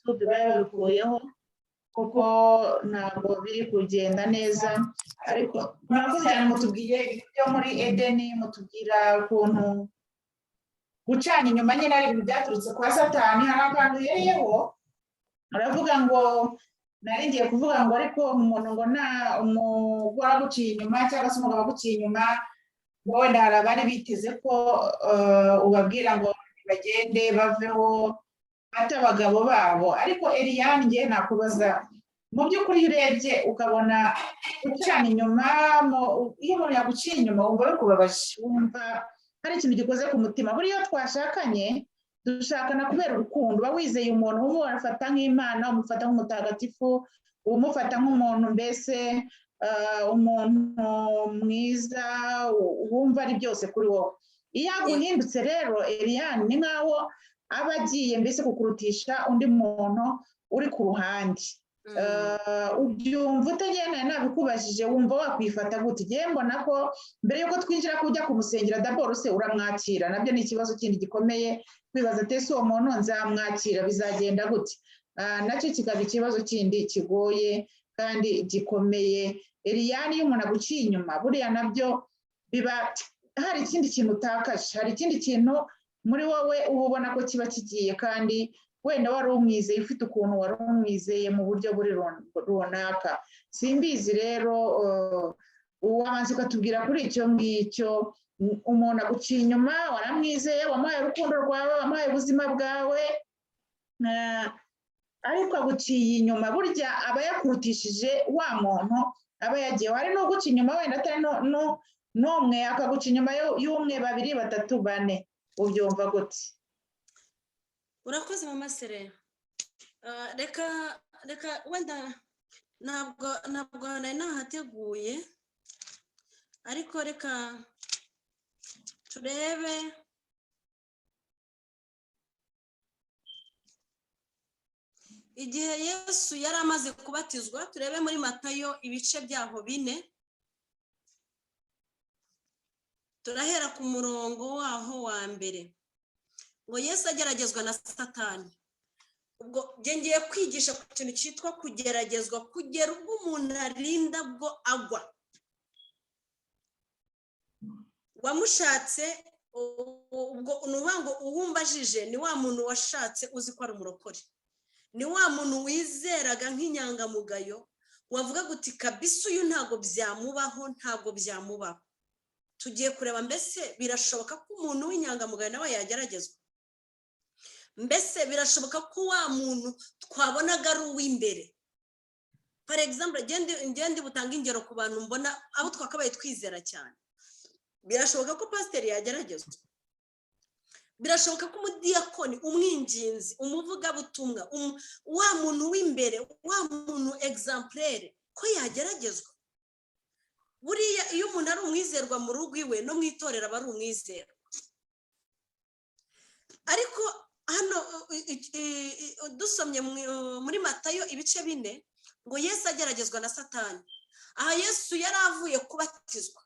YouTube babikuyeho kuko ntabwo biri kugenda neza ariko murakoze cyane mutubwiye ibyo muri Edeni mutubwira ukuntu gucana inyuma nyine ari ibintu byaturutse kwa Satani hari akantu yeyeho aravuga ngo nari ngiye kuvuga ngo ariko umuntu ngo nta umugore aguciye inyuma cyangwa se umugabo aguciye inyuma ngo wenda hari abari biteze ko ubabwira ngo bagende baveho bata abagabo babo ariko Eliane ngiye nakubaza mu by'ukuri urebye ukabona gucana inyuma iyo umuntu yaguciye inyuma wumva bikubabaje wumva hari ikintu gikoze ku mutima buriya twashakanye dushakana kubera urukundo uba wizeye umuntu umufata nk'Imana umufata nk'umutagatifu umufata nk'umuntu mbese umuntu mwiza wumva ari byose kuri wowe iyo aguhindutse rero Eliane ni nkaho aba agiye mbese kukurutisha undi muntu uri ku ruhande ubyumva utagenda nabikubajije wumva wakwifata gute igihe mbona ko mbere yuko twinjira kujya kumusengera d'abord se uramwakira nabyo ni ikibazo kindi gikomeye kwibaza ese uwo muntu nzamwakira bizagenda gute nacyo kikaba ikibazo kindi kigoye kandi gikomeye Eliane iyo umuntu aguciye inyuma buriya nabyo biba hari ikindi kintu utakaje hari ikindi kintu muri wowe uba ubona ko kiba kigiye kandi wenda wari umwizeye ufite ukuntu wari umwizeye mu buryo buri runaka simbizi rero uwabanza ukatubwira kuri icyo ngicyo umuntu aguciye inyuma waramwizeye wamuhaye urukundo rwawe wamuhaye ubuzima bwawe ariko aguciye inyuma burya aba yakurutishije wa muntu aba yagiye hari n'uguca inyuma wenda atari n'umwe akaguca inyuma y'umwe babiri batatu bane ubyumva gute urakoze mama Sere reka wenda ntabwo nari nahateguye ariko reka turebe igihe Yesu yari amaze kubatizwa turebe muri Matayo ibice byaho 4 turahera ku murongo waho wa mbere ngo Yesu ageragezwa na Satani ubwo ngiye kwigisha ku kintu cyitwa kugeragezwa kugera ubwo umuntu arinda bwo agwa wamushatse ubwo nubango uwumbajije ni wa muntu washatse uzi ko ari umurokore ni wa muntu wizeraga nk'inyangamugayo wavuga guti kabisa uyu ntago byamubaho ntago byamubaho tugiye kureba mbese birashoboka ko umuntu w'inyangamugayo nawe yageragezwa mbese birashoboka ko wa muntu twabonaga ari uw'imbere for example ngende butanga ingero ku bantu mbona abo twakabaye twizera cyane birashoboka ko pasiteri yageragezwa birashoboka ko umudiyakoni umwinginzi umuvugabutumwa wa muntu w'imbere wa muntu exemplaire ko yageragezwa buriya iyo umuntu ari umwizerwa mu rugo iwe no mwitorera aba ari umwizera ariko hano dusomye muri Matayo ibice 4 ngo Yesu ageragezwa na Satani aha Yesu yari avuye kubatizwa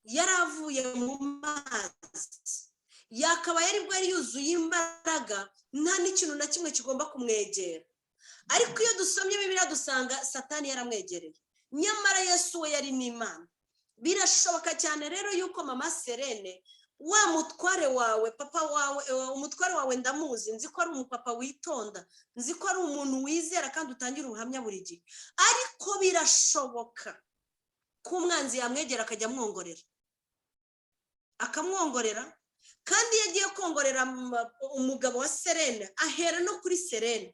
yari avuye mu mazi yakaba yari bwo yuzuye imbaraga nta n'ikintu na kimwe kigomba kumwegera ariko iyo dusomye Bibiliya dusanga Satani yaramwegereye nyamara Yesu we yari n'Imana birashoboka cyane rero yuko mama Serene wa mutware wawe papa wawe umutware wawe ndamuzi nzi ko ari umupapa witonda nzi ko ari umuntu wizera kandi utangira ubuhamya buri gihe ariko birashoboka ko umwanzi yamwegera akajya akamwongorera kandi yagiye kongorera umugabo wa Serene ahera no kuri Serene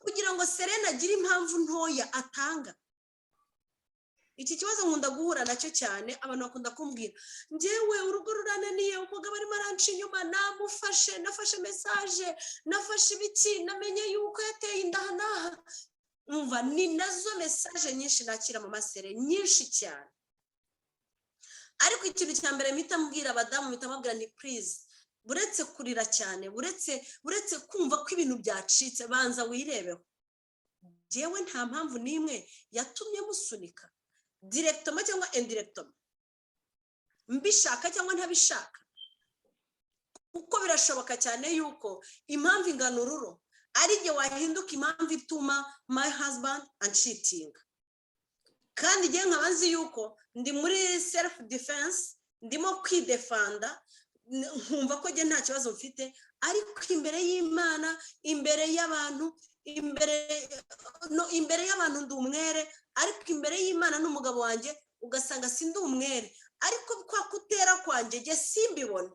kugira ngo Serene agire impamvu ntoya atanga iki kibazo nkunda guhura nacyo cyane abantu bakunda kumbwira ngewe urugo rurananiye umugabo arimo aranca inyuma nafashe message nafashe ibiki namenye yuko yateye indahanaha umva ni nazo message nyinshi nakira mama Sere nyinshi cyane ariko ikintu cya mbere mpita mbwira abadamu mpita mbabwira ni please buretse kurira cyane buretse kumva ko ibintu byacitse banza wirebeho jewe nta mpamvu n'imwe yatumye musunika directement cyangwa indirectement mbishaka cyangwa ntabishaka kuko birashoboka cyane yuko impamvu ingana ururo ari igihe wahinduka impamvu ituma my husband and cheating kandi igihe nkabazi yuko ndi muri self defense ndimo kwidefanda nkumva ko nta kibazo mfite ariko imbere y'Imana imbere y'abantu imbere y'abantu ndi umwere ariko imbere y'Imana n'umugabo wanjye ugasanga sindi umwere ariko kwa kutera kwanjye je simbibona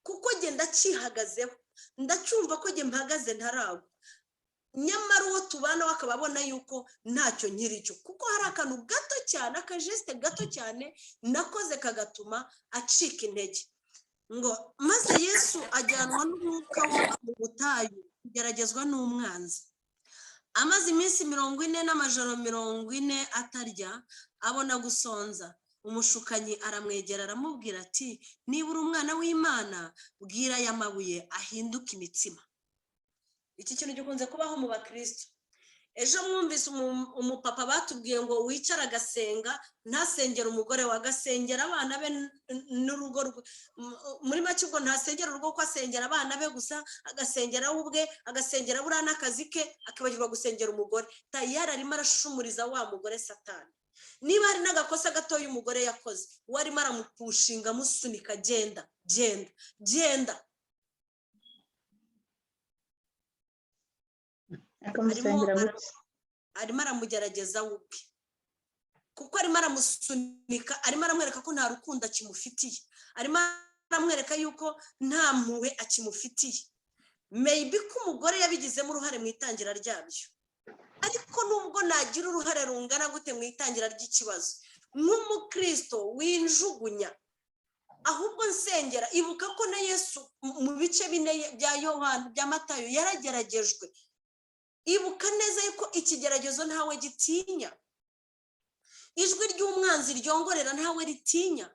kuko je ndacihagazeho ndacumva ko je mpagaze ntarago nyamara uwo tubana wakababona yuko ntacyo nkiricyo kuko hari akantu gato cyane akajeste gato cyane nakoze kagatuma acika intege ngo maze Yesu ajyanwa n'umwuka wo mu butayu kugeragezwa n'umwanzi amaze iminsi 40 n'amajoro 40 atarya abona gusonza umushukanyi aramwegera aramubwira ati niba uri umwana w'Imana bwira aya mabuye ahinduka imitsima iki kintu gikunze kubaho mu bakristo ejo mwumvise umupapa batubwiye ngo wicara agasenga ntasengera umugore wagasengera abana be n'urugo muri make ubwo ntasengera urugo ko asengera abana be gusa agasengera ubwe agasengera buriya n'akazi ke akibagirwa gusengera umugore tayari arimo arashumuriza wa mugore Satani niba hari n'agakosa gato y'umugore yakoze warimo aramupushinga musunika genda arimo aramugerageza ubwe kuko arimo aramusunika arimo aramwereka ko nta rukundo akimufitiye arimo aramwereka yuko nta mpuhwe akimufitiye maybe ko umugore yabigizemo uruhare mu itangira ryabyo ariko nubwo nagira uruhare rungana gute mu itangira ry'ikibazo nk'umukristo winjugunya ahubwo nsengera ibuka ko na Yesu mu bice 4 bya Yohana bya Matayo yarageragejwe ibuka neza yuko ikigeragezo ntawe gitinya ijwi ry'umwanzi ryongorera ntawe ritinya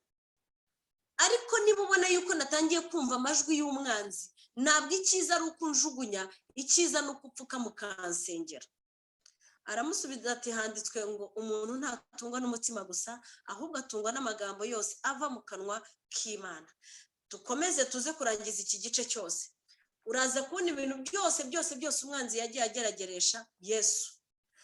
ariko niba ubona yuko natangiye kumva amajwi y'umwanzi ntabwo icyiza ari uko njugunya icyiza no kupfuka mukansengera aramusubiza ati handitswe ngo umuntu ntatungwa n'umutima gusa ahubwo atungwa n'amagambo yose ava mu kanwa k'Imana dukomeze tuze kurangiza iki gice cyose uraza kubona ibintu byose umwanzi yagiye agerageresha Yesu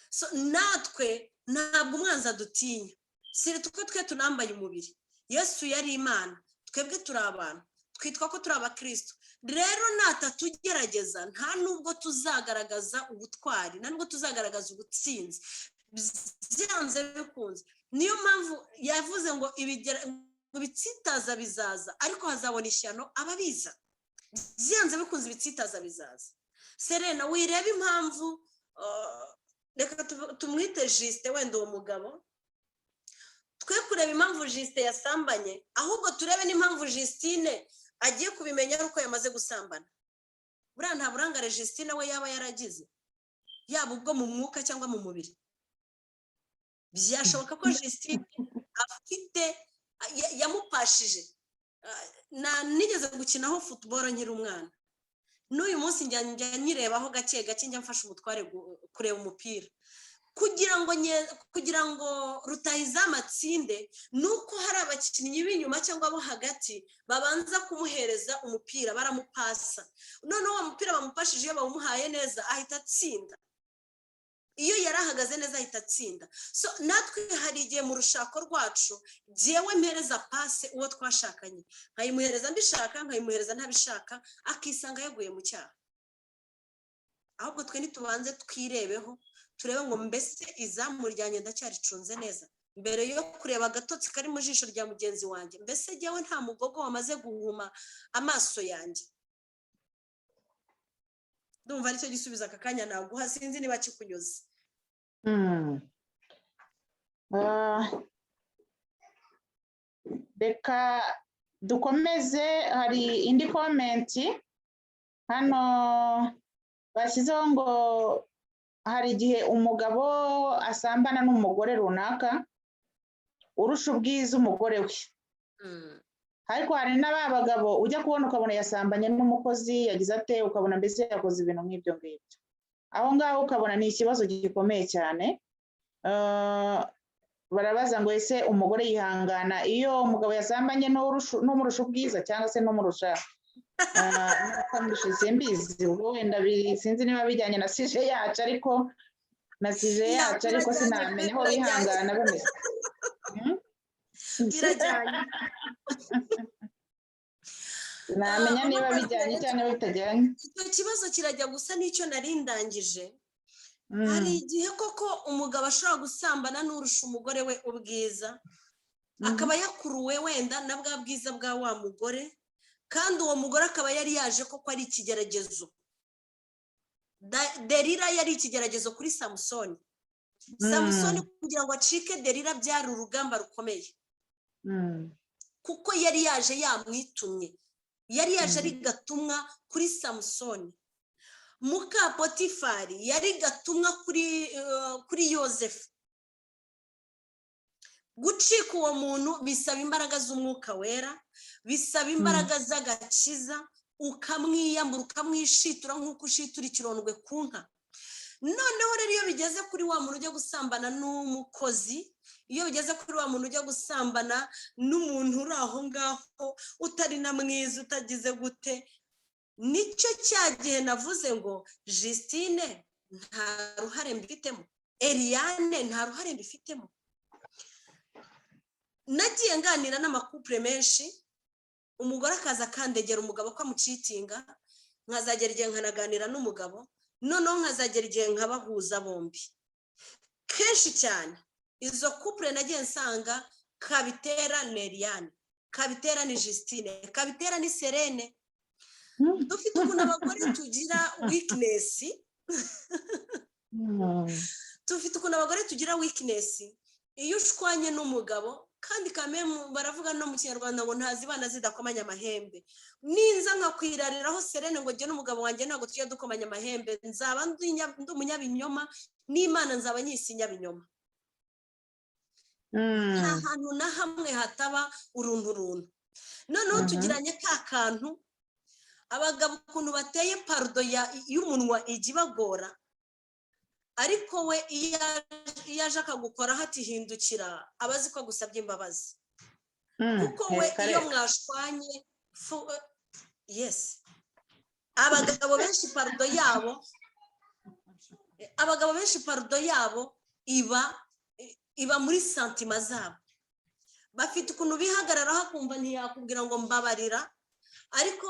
so natwe ntabwo umwanzi adutinya sire twe tunambaye umubiri Yesu yari Imana twebwe turi abantu twitwa ko turi abakristo rero natatugerageza nta nubwo tuzagaragaza ubutwari nta nubwo tuzagaragaza ubutsinzi byanze bikunze niyo mpamvu yavuze ngo ibitsitaza bizaza ariko hazabona ishyano ababiza byanze bikunze ibitsitaza bizaza Serena wireba impamvu reka tumwite Juste wenda uwo mugabo twe kureba impamvu Juste yasambanye ahubwo turebe n'impamvu Justine agiye kubimenya uko yamaze gusambana buriya nta burangare Justine we yaba yaragize yaba ubwo mu mwuka cyangwa mu mubiri byashoboka ko Justine afite yamupashije nigeze gukinaho football nkiri umwana n'uyu munsi njya nyirebaho gake njya mfasha umutware kureba umupira kugira ngo rutahizamu atsinde nuko hari abakinnyi b'inyuma cyangwa abo hagati babanza kumuhereza umupira baramupasa noneho uwo mupira bamupashije iyo bawumuhaye neza ahita atsinda iyo yari ahagaze neza ahita atsinda so natwe hari igihe mu rushako rwacu jewe mpereza pase uwo twashakanye nkayimuhereza mbishaka nkayimuhereza ntabishaka akisanga yaguye mu cyaha ahubwo twe nitubanze twirebeho turebe ngo mbese izamu ryanjye ndacyaricunze neza mbere yo kureba agatotsi kari mu jisho rya mugenzi wanjye mbese jewe nta mugogo wamaze guhuma amaso yanjye ndumva aricyo gisubiza aka kanya naguha sinzi niba kikunyuze reka dukomeze hari indi komenti hano bashyizeho ngo hari igihe umugabo asambana n'umugore runaka urusha ubwiza umugore we ariko hari n'abagabo ujya kubona ukabona yasambanye n'umukozi yagize ate ukabona mbese yakoze ibintu nk'ibyo ngibyo aho ngaho ukabona ni ikibazo gikomeye cyane barabaza ngo ese umugore yihangana iyo umugabo yasambanye n'umurusha ubwiza cyangwa se n'umurusha simbizi wenda sinzi niba bijyanye na sije yacu ariko sinamenya aho bihangana bameze birajyanye namenya niba bijyanye cyangwa bitajyanye icyo kibazo kirajya gusa n'icyo narindangije hari igihe koko umugabo ashobora gusambana n'urusha umugore we ubwiza akaba yakuruwe wenda na bwa bwiza bwa wa mugore kandi uwo mugore akaba yari yaje koko ari ikigeragezo Delila yari ikigeragezo kuri Samusoni kugira ngo acike Delila byari urugamba rukomeye kuko yari yaje yamwitumye yari yaje ari gatumwa kuri Samusoni muka Potifari yari gatumwa kuri Yosefu gucika uwo muntu bisaba imbaraga z'umwuka wera bisaba imbaraga z'agakiza ukamwiyambura ukamwishitura nk'uko ushitura ikirondwe ku nka noneho rero iyo bigeze kuri wa muntu ujya gusambana n'umukozi iyo bigeze kuri wa muntu ujya gusambana n'umuntu uri aho ngaho utari na mwiza utagize gute nicyo cyagihe navuze ngo Justine nta ruhare mbifitemo Eliane nta ruhare mbifitemo nagiye nganira n'amakupure menshi umugore akaza akandegera umugabo ko amucitinga nkazagera igihe nkanaganira n'umugabo noneho nkazagera igihe nkabahuza bombi kenshi cyane izo couple nagiye nsanga Kabitera ni Eliane Kabitera ni Justine Kabitera ni Serene dufite ukuntu abagore tugira weakness dufite ukuntu abagore tugira weakness iyo ushwanye n'umugabo kandi kamemu baravuga no mu Kinyarwanda ngo ntazibana zidakomanya amahembe ninza nkakwirariraho Serene ngo jye n'umugabo wanjye ntabwo tujya dukomanya amahembe nzaba ndi umunyabinyoma n'Imana nzaba nyisi nyabinyoma nta hantu na hamwe hataba urunturuntu noneho tugiranye ka kantu abagabo ukuntu bateye pardo y'umunwa igibagora ariko we iyo aje akagukora hatihindukira abazi ko gusabye imbabazi kuko we iyo mwashwanye yes abagabo benshi pardo yabo iba muri santima zabo bafite ukuntu bihagararaho akumva ntiyakubwira ngo mbabarira ariko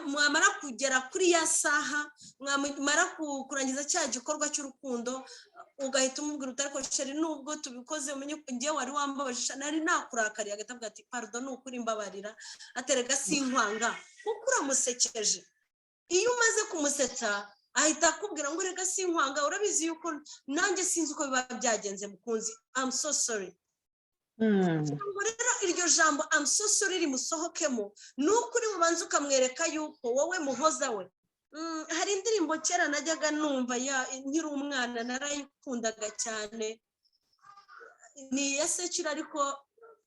mwamara kugera kuri ya saha mwamara kurangiza cya gikorwa cy'urukundo ugahita umubwira utari ko sheri nubwo tubikoze umenye ngiye wari wambabajisha nari nakurakariye agatabwa ati pardon nukuri mbabarira aterega sinkwanga kuko uramusekeje iyo umaze kumusetsa ahita akubwira ngo rega sinkwanga urabizi yuko nanjye sinzi uko biba byagenze mukunzi I'm so sorry rero iryo jambo I'm so sorry rimusohokemo nukuri mubanze ukamwereka yuko wowe muhoza we hari indirimbo kera najyaga numva nkiri umwana narayikundaga cyane ni yasekira ariko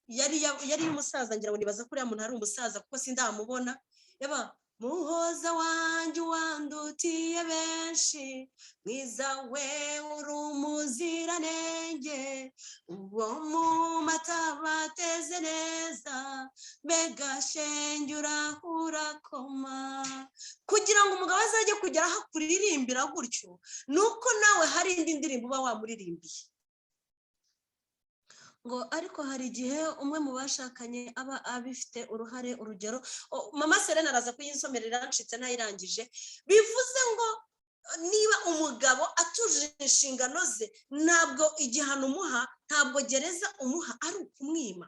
yari umusaza ngira ngo nibaza kuri ya muntu ari umusaza kuko sindamubona yaba muhoza wanjye wandutiye benshi mwiza we uri umuziranenge uwo mu mata bateze neza mbega shenge urakoma kugira ngo umugabo azajye kugera aho akuririmbira gutyo nuko nawe hari indi ndirimbo uba wamuririmbiye ngo ariko hari igihe umwe mu bashakanye aba abifite uruhare urugero mama Serena araza kuyisomerera ncitse nayirangije bivuze ngo niba umugabo atuje inshingano ze ntabwo igihano umuha ntabwo gereza umuha ari ukumwima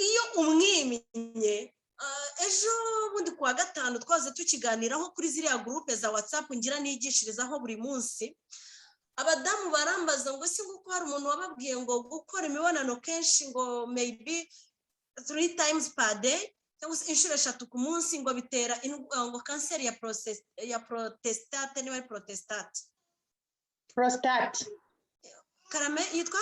iyo umwimye ejo bundi kuwa gatanu twaze tukiganiraho kuri ziriya groupe za WhatsApp ngira nigishirizaho buri munsi abadamu barambaza ngo si nguko hari umuntu wababwiye ngo gukora imibonano kenshi ngo maybe 3 times per day cyangwa se inshuro 3 ku munsi ngo bitera ngo kanseri ya prostate niba ari prostate karame yitwa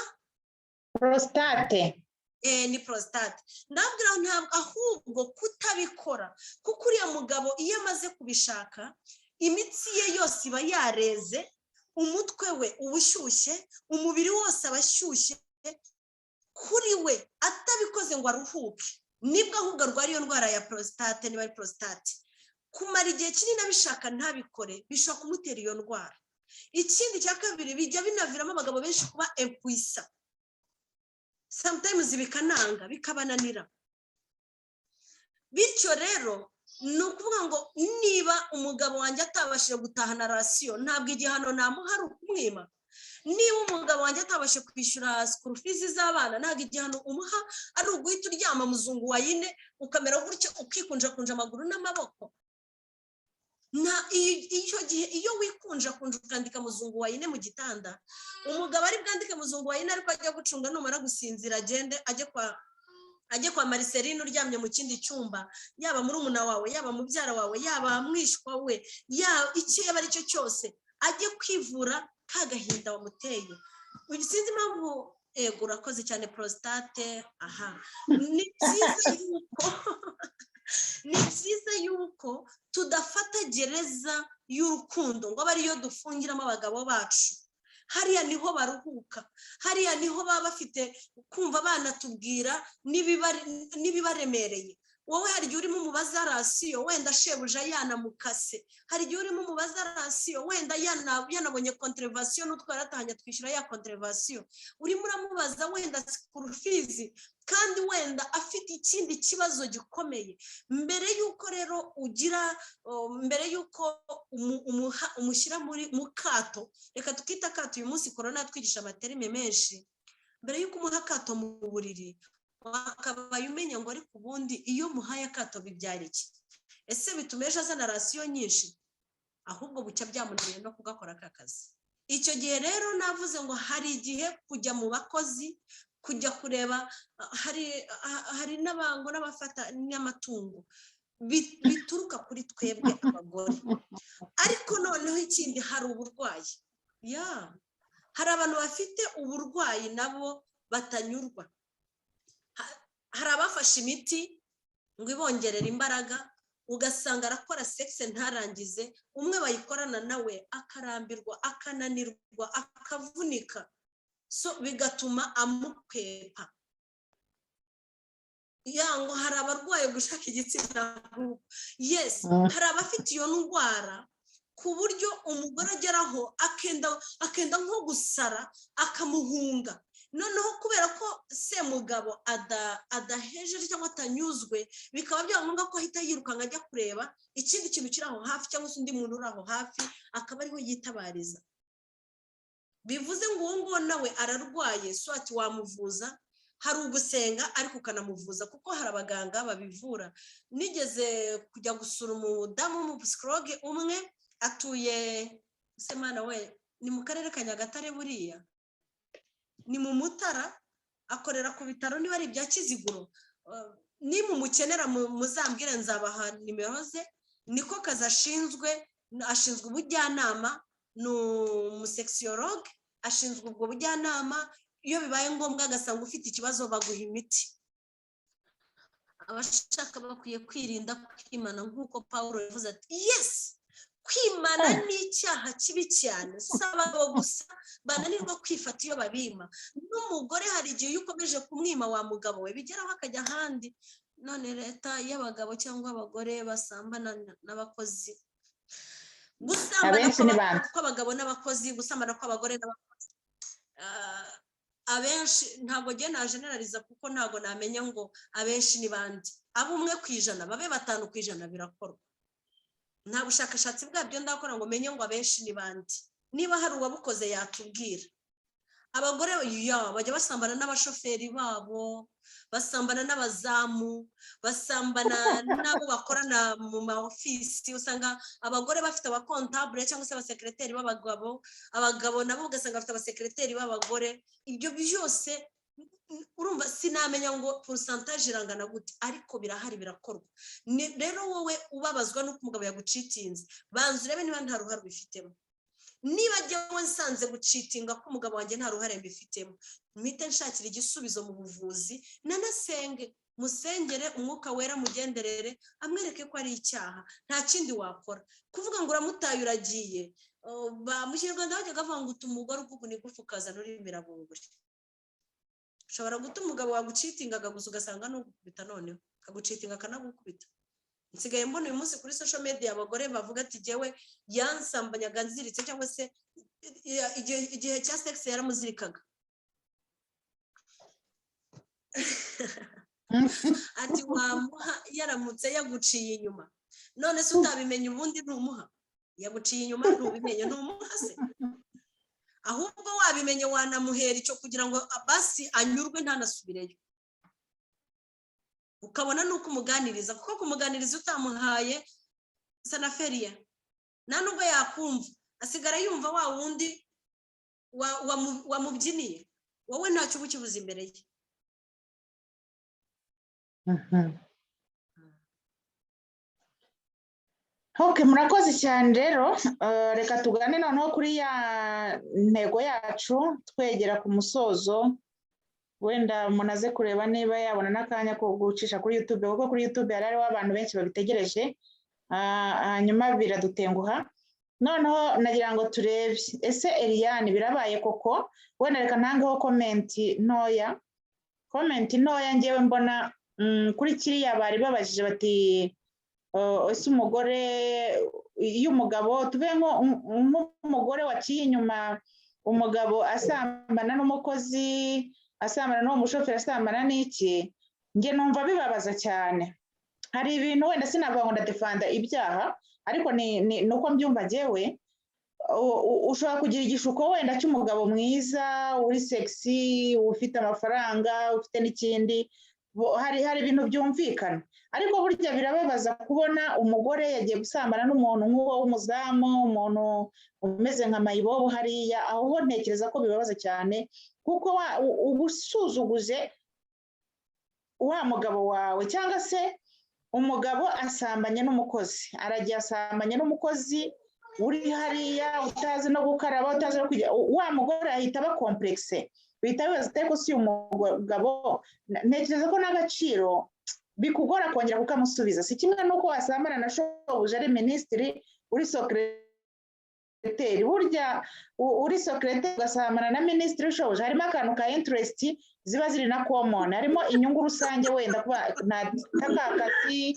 prostate. ni prostate. Ndabwira ntabwo ahubwo kutabikora, kuko uriya mugabo iyo amaze kubishaka imitsi ye yose iba yareze, umutwe we ubushyushye, umubiri wose abashyushye, kuri we atabikoze ngo aruhuke nibwo ahubwo arwara iyo ndwara ya prostate. niba ari prostate, kumara igihe kinini abishaka ntabikore bishobora kumutera iyo ndwara. Ikindi cya kabiri, bijya binaviramo abagabo benshi kuba impuissant, sometimes bikananga bikabananira. Bityo rero ni ukuvuga ngo niba umugabo wanjye atabashije gutahana rasiyo, ntabwo igihano namuha ari ukumwima. Niba umugabo wanjye atabashe kwishyura school fees z'abana, ntabwo igihano umuha ari uguhita uryama muzungu wa yine ukamera gutyo ukikunjakunja amaguru n'amaboko. Icyo gihe iyo wikunja ukandika muzungu wa yine mu gitanda, umugabo ari bwandike muzungu wa yine ariko ajya gucunga, numara gusinzira agende ajye kwa Mariceline uryamye mu kindi cyumba, yaba murumuna wawe, yaba mubyara wawe, yaba mwishwa we, icyo yaba ari cyo cyose, ajye kwivura kagahinda wamuteye. Sinzi impamvu urakoze cyane prostate. Ni byiza yuko tudafata gereza y'urukundo ngo abe ariyo dufungiramo abagabo bacu. Hariya niho baruhuka, hariya niho baba bafite kumva banatubwira n'ibibaremereye. Wowe hari igihe urimo umubaza rasiyo, wenda shebuja yanamukase, hari igihe urimo umubaza rasiyo, wenda yanabonye contribution n'utwaratahanya twishyura ya contribution, urimo uramubaza wenda school fees, kandi wenda afite ikindi kibazo gikomeye. Mbere yuko rero mbere yuko umushyira mu kato, reka tukita kato, uyu munsi corona yatwigisha amaterime menshi, mbere yuko umuha kato mu buriri wakabaye umenya ngo ariko ubundi iyo muhaye akato bibyara iki? Ese bituma ejo azana rasiyo nyinshi, ahubwo bucya byamunaniye no kugakora aka kazi. Icyo gihe rero navuze ngo hari igihe kujya mu bakozi, kujya kureba, hari n'abango n'abafata n'amatungo bituruka kuri twebwe abagore. Ariko noneho ikindi, hari uburwayi. Hari abantu bafite uburwayi nabo batanyurwa. Hari abafashe imiti ngo ibongerere imbaraga, ugasanga arakora sexe ntarangize, umwe bayikorana nawe akarambirwa, akananirwa, akavunika, bigatuma amukwepa. Ngo hari abarwaye gushaka igitsina. Hari abafite iyo ndwara ku buryo umugore ageraho akenda nko gusara, akamuhunga. Noneho kubera ko semugabo adahejeje cyangwa atanyuzwe, bikaba byangombwa ko ahita yirukanka ajya kureba ikindi kintu kiri aho hafi, cyangwa se undi muntu uri aho hafi, akaba ariho yitabariza. Bivuze ngo uwo nguwo nawe ararwaye, swati wamuvuza, hari ugusenga ariko ukanamuvuza, kuko hari abaganga babivura. Nigeze kujya gusura umudamu w'umupsikologe umwe, atuye semana we, ni mu karere ka Nyagatare, buriya ni mu Mutara, akorera ku bitaro niba ari ibya Kiziguro. Nimumukenera muzambwire, nzabaha nimero ze. Niko kazi ashinzwe ubujyanama, ni umusekisiyologe, ashinzwe ubwo bujyanama. Iyo bibaye ngombwa agasanga ufite ikibazo baguha imiti. Abashaka bakwiye kwirinda kwimana, nk'uko Pawulo yavuze ati kwimana ni icyaha kibi cyane. Saba gusa bananirwa kwifata iyo babima. N'umugore hari igihe iyo ukomeje kumwima wa mugabo we, bigeraho akajya ahandi. None leta y'abagabo cyangwa abagore basambana n'abakozi, gusambana kw'abagabo n'abakozi, gusambana kw'abagore n'abakozi, abenshi ntabwo ngiye na generaliza, kuko ntabwo namenya ngo abenshi ni bandi. Abo 1% babe 5% birakorwa. Nta bushakashatsi bwabyo ndakora ngo menye ngo abenshi ni bandi. Niba hari uwabukoze yatubwira. Abagore bajya basambana n'abashoferi babo, basambana n'abazamu, basambana n'abo bakorana mu maofisi. Usanga abagore bafite abakontabule cyangwa se abasekreteri b'abagabo, abagabo nabo ugasanga bafite abasekreteri b'abagore. Ibyo byose urumva sinamenya ngo pourcentage irangana gute, ariko birahari, birakorwa. Rero wowe ubabazwa n'uko umugabo yagucitinze, banza urebe niba nta ruhare ubifitemo. niba jyewe nsanze gucitinga ko umugabo wanjye nta ruhare mbifitemo mpite nshakira igisubizo mu buvuzi nanasenge musengere umwuka wera mugenderere amwereke ko ari icyaha nta kindi wakora kuvuga ngo uramutaye uragiye mu Kinyarwanda bajya bavuga ngo utuma umugore ukuguna igufu ukazana ururimi mirabunguri ushobora gutuma umugabo wagucitingaga gusa ugasanga n'ugukubita noneho akagucitinga akanagukubita nsigaye mbona uyu munsi kuri social media abagore bavuga ati jyewe yansambanyaga nziritse cyangwa se igihe cya sex yaramuzirikaga ati wamuha yaramutse yaguciye inyuma none se utabimenye ubundi ntumuha yaguciye inyuma ntubimenye ntumuha se ahubwo wabimenye wanamuhera icyo kugira ngo basi anyurwe ntanasubireyo ukabona nuko umuganiriza kuko kumuganiriza utamuhaye sanaferiya nta nubwo yakumva asigara yumva wa wundi wamubyiniye wowe ntacyo uba ukibuze imbere ye. Okay, murakoze cyane rero reka tugane noneho kuri ya ntego yacu twegera ku musozo wenda munaze kureba niba yabona n'akanya ko gucisha kuri YouTube kuko kuri YouTube hariho abantu benshi babitegereje hanyuma biradutenguha noneho nagira ngo turebe ese Eliane birabaye koko wenda reka ntangeho comment ntoya ngewe mbona kuri kiriya bari babajije bati ese umugore iyo umugabo tuve nk'umugore waciye inyuma umugabo asambana n'umukozi asambana n'uwo mushoferi asambana n'iki nge numva bibabaza cyane hari ibintu wenda sinavuga ngo ndadefanda ibyaha ariko ni uko mbyumva jyewe ushobora kugira igishuko wenda cy'umugabo mwiza uri sexy ufite amafaranga ufite n'ikindi hari ibintu byumvikana ariko burya birababaza kubona umugore yagiye gusambana n'umuntu nk'uwo w'umuzamu umuntu umeze nka mayibobo hariya aho ntekereza ko bibabaza cyane kuko ubusuzuguje wa mugabo wawe cyangwa se umugabo asambanye n'umukozi aragiye asambanye n'umukozi uri hariya utazi no gukaraba utazi no kujya wa mugore ahita aba complexe bihita bibaza ko si umugabo ntekereza ko n'agaciro bikugora kongera kukamusubiza si kimwe nuko wasambana na shobuja ari minisitiri uri secretary burya uri secretary ugasambana na minisitiri shobuja harimo akantu ka interest ziba ziri na common harimo inyungu rusange wenda kuba ntakakasi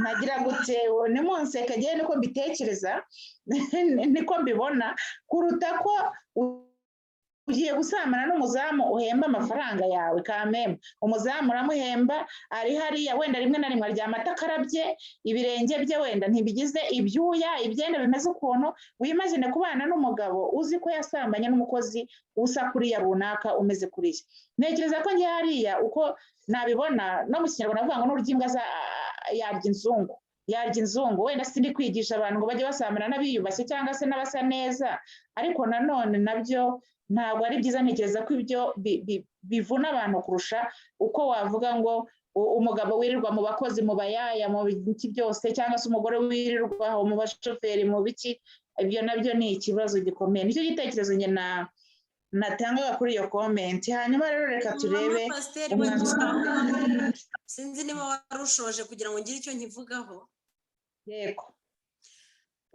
nagira gute ni munseka giye niko mbitekereza niko mbibona kuruta ko ugiye gusambana n'umuzamu uhemba amafaranga yawe kameme umuzamu uramuhemba ari hariya wenda rimwe na rimwe aryama atakarabye ibirenge bye wenda ntibigize ibyuya ibyenda bimeze ukuntu wimagine kubana n'umugabo uzi ko yasambanye n'umukozi usa kuriya runaka umeze kuriya ntekereza ko njye hariya uko nabibona no mu Kinyarwanda bavuga ngo n'urya imbwa yarya inzungu wenda sindi kwigisha abantu ngo bajye basambana n'abiyubashye cyangwa se n'abasa neza ariko nanone nabyo ntabwo ari byiza ntekereza ko ibyo bivuna abantu kurusha uko wavuga ngo umugabo wirirwa mu bakozi mu bayaya mu biki byose cyangwa se umugore wirirwa mu bashoferi mu biki ibyo nabyo ni ikibazo gikomeye nicyo gitekerezo njye natangaga kuri iyo comment hanyuma rero reka turebe sinzi niba warushoje kugira ngo ngire icyo nkivugaho yego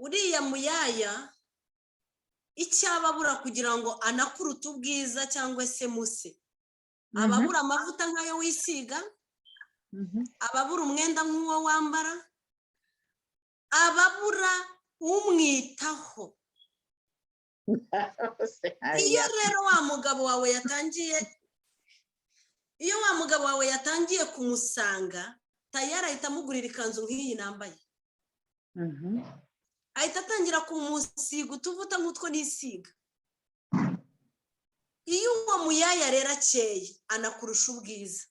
uriya muyaya icyababura kugira ngo anakuruta ubwiza cyangwa se muse ababura amavuta nk'ayo wisiga ababura umwenda nk'uwo wambara ababura umwitaho iyo rero wa mugabo wawe yatangiye kumusanga tayari ahita amugurira ikanzu nk'iyi nambaye ahita atangira kumusiga utuvuta nk'utwo nisiga iyo uwo muyaya rero akeye anakurusha ubwiza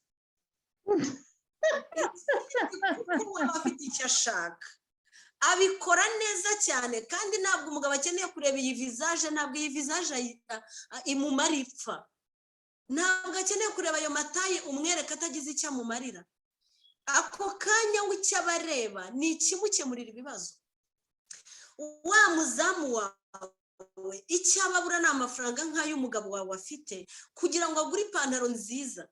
kuko aba afite icyo ashaka abikora neza cyane kandi ntabwo umugabo akeneye kureba iyi visage ntabwo iyi visage imumara ipfa ntabwo akeneye kureba ayo mataye umwereka atagize icyo amumarira ako kanya w'icyo aba areba ni ikimukemurira ibibazo wa muzamu wawe wawe icyababura ni amafaranga nk'ay'umugabo wawe afite kugira ngo agure ipantaro nziza,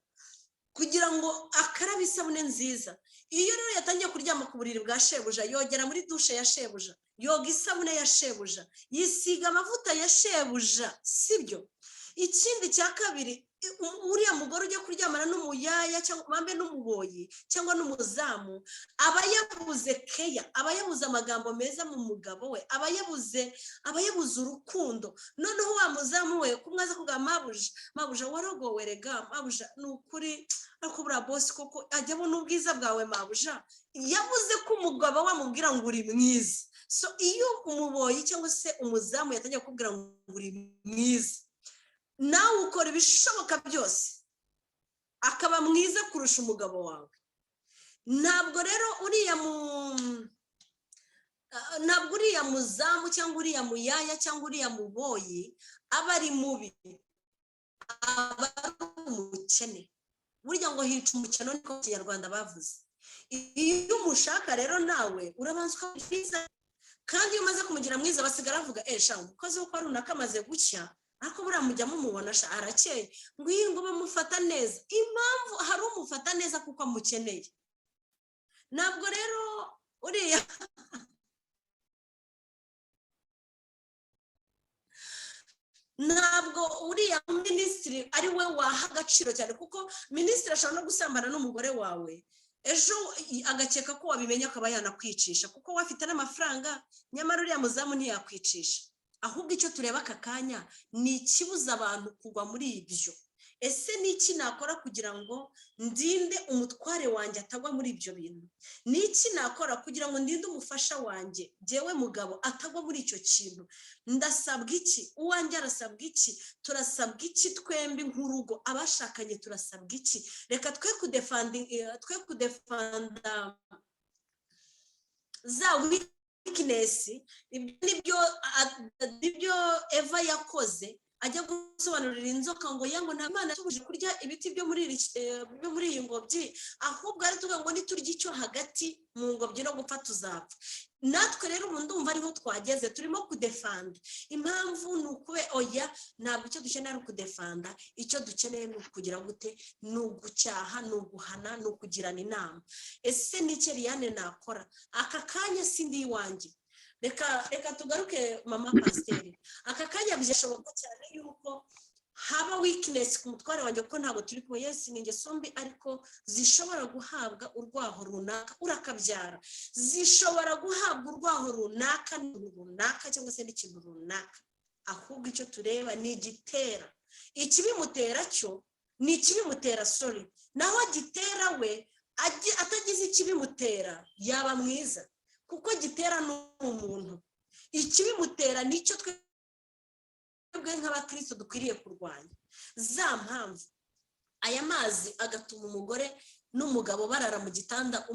kugira ngo akarabe isabune nziza. Iyo rero yatangiye kuryama ku buriri bwa shebuja, yogera muri dushe ya shebuja, yoga isabune ya shebuja, yisiga amavuta ya shebuja, sibyo? Ikindi cya kabiri, uriya mugore ujya kuryamana n'umuyaya cyangwa bambe n'umuboyi cyangwa n'umuzamu, aba yabuze keya, aba yabuze amagambo meza mu mugabo we, aba yabuze urukundo. Noneho wa muzamu we kumwaza kuga mabuja waragowe rega mabuja, nukuri ariko bura boss koko ajya abona ubwiza bwawe mabuja, yabuze ko umugabo wamubwira ngo uri mwiza. So iyo umuboyi cyangwa se umuzamu yatangiye kubwira ngo uri mwiza, nawe ukora ibishoboka byose akaba mwiza kurusha umugabo wawe, ntabwo rero uriya muzamu cyangwa uriya muyaya cyangwa uriya muboyi aba ari mubi, aba ari umukene. Burya ngo hica umukene, niko mu Kinyarwanda bavuze. Iyo umushaka rero nawe urabanza ukamwiza, kandi iyo umaze kumugira mwiza basigara bavuga sha umukozi wo kwa runaka amaze gucya, ariko buriya mujya mumubona sha arakeye, ngo iyi ngo bamufata neza. Impamvu hari umufata neza kuko amukeneye. Ntabwo rero uriya ntabwo uriya minisitiri ari we waha agaciro cyane, kuko minisitiri ashobora no gusambana n'umugore wawe, ejo agakeka ko wabimenya akaba yanakwicisha kuko wafite n'amafaranga, nyamara uriya muzamu ntiyakwicisha. Ahubwo icyo tureba aka kanya ni ikibuza abantu kugwa muri ibyo. Ese ni iki nakora kugira ngo ndinde umutware wanjye atagwa muri ibyo bintu? Ni iki nakora kugira ngo ndinde umufasha wanjye jyewe mugabo atagwa muri icyo kintu? Ndasabwa iki? Uwanjye arasabwa iki? Turasabwa iki twembi nk'urugo? Abashakanye turasabwa iki? Reka twe kudefanda za weakness. Ibyo Eva yakoze, ajya gusobanurira inzoka ngo yango nta Imana tubuje kurya ibiti byo muri iyi ngobyi, ahubwo ari tuvuga ngo niturya icyo hagati mu ngobyi no gupfa tuzapfa. Natwe rero ubu ndumva ariho twageze, turimo kudefanda. Impamvu ni ukube oya, ntabwo icyo dukeneye ari ukudefanda, icyo dukeneye ni ukugira gute, ni ugucyaha, ni uguhana, ni ukugirana inama. Ese ni iki Liliane nakora aka kanya? Sindi iwanjye. Reka tugaruke mama Pasiteri. Aka kanya byashoboka cyane yuko haba weakness ku mutware wanjye, kuko ntabwo turi ku yes ni ingeso mbi, ariko zishobora guhabwa urwaho runaka urakabyara, zishobora guhabwa urwaho runaka cyangwa se n'ikintu runaka. Ahubwo icyo tureba ni igitera. Ikibimutera cyo ni ikibimutera, sorry, naho gitera we atagize ikibimutera yaba mwiza, kuko gitera n'umuntu. Ikibimutera nicyo twebwe nk'abakristo dukwiriye kurwanya. Za mpamvu aya mazi agatuma umugore n'umugabo barara mu gitanda,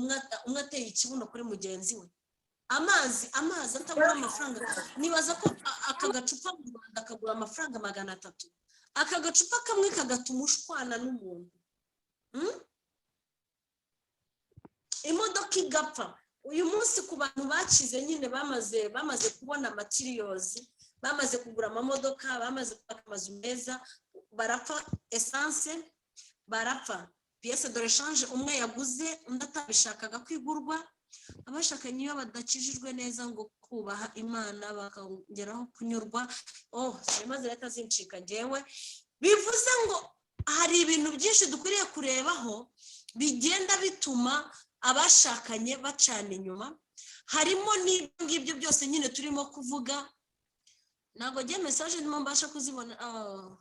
umwe ateye ikibuno kuri mugenzi we. Amazi atagura amafaranga. Nibaza ko aka gacupa mu Rwanda kagura amafaranga 300. Aka gacupa kamwe kagatuma ushwana n'umuntu. Imodoka igapfa. Uyu munsi ku bantu bacize nyine bamaze kubona materials, bamaze kugura amamodoka, bamaze kubaka amazu meza, barapfa essence, barapfa pièce de rechange umwe yaguze undi atabishakaga kwigurwa. Abashakanye iyo badakijijwe neza ngo kubaha Imana bakongeraho kunyurwa, maze leta zincika jewe, bivuze ngo hari ibintu byinshi dukwiriye kurebaho bigenda bituma abashakanye bacana inyuma. Harimo n'ibyo byose nyine turimo kuvuga. Ntabwo ngiye message ndimo mbasha kuzibona,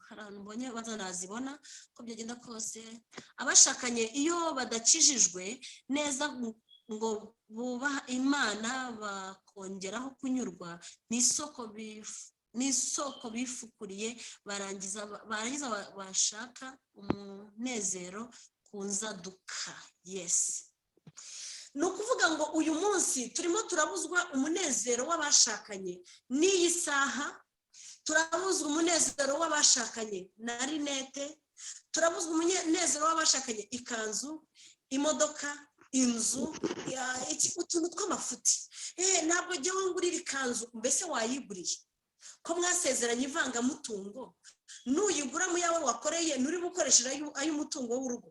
hari abantu mbonye bazanazibona ko byagenda kose. Abashakanye iyo badakijijwe neza ngo bubaha Imana bakongeraho kunyurwa, n'isoko bifukuriye, barangiza bashaka umunezero kunzaduka. Yes, ni ukuvuga ngo uyu munsi turimo turabuzwa umunezero w'abashakanye. N'iyi saha turabuzwa umunezero w'abashakanye na rinete, turabuzwa umunezero w'abashakanye ikanzu, imodoka, inzu, utuntu tw'amafuti. Ntabwo jyewe ngurira ikanzu, mbese wayiguriye? ko mwasezeranye ivangamutungo nuyigura mu yawe wakoreye nuri bukoresheje ay'umutungo w'urugo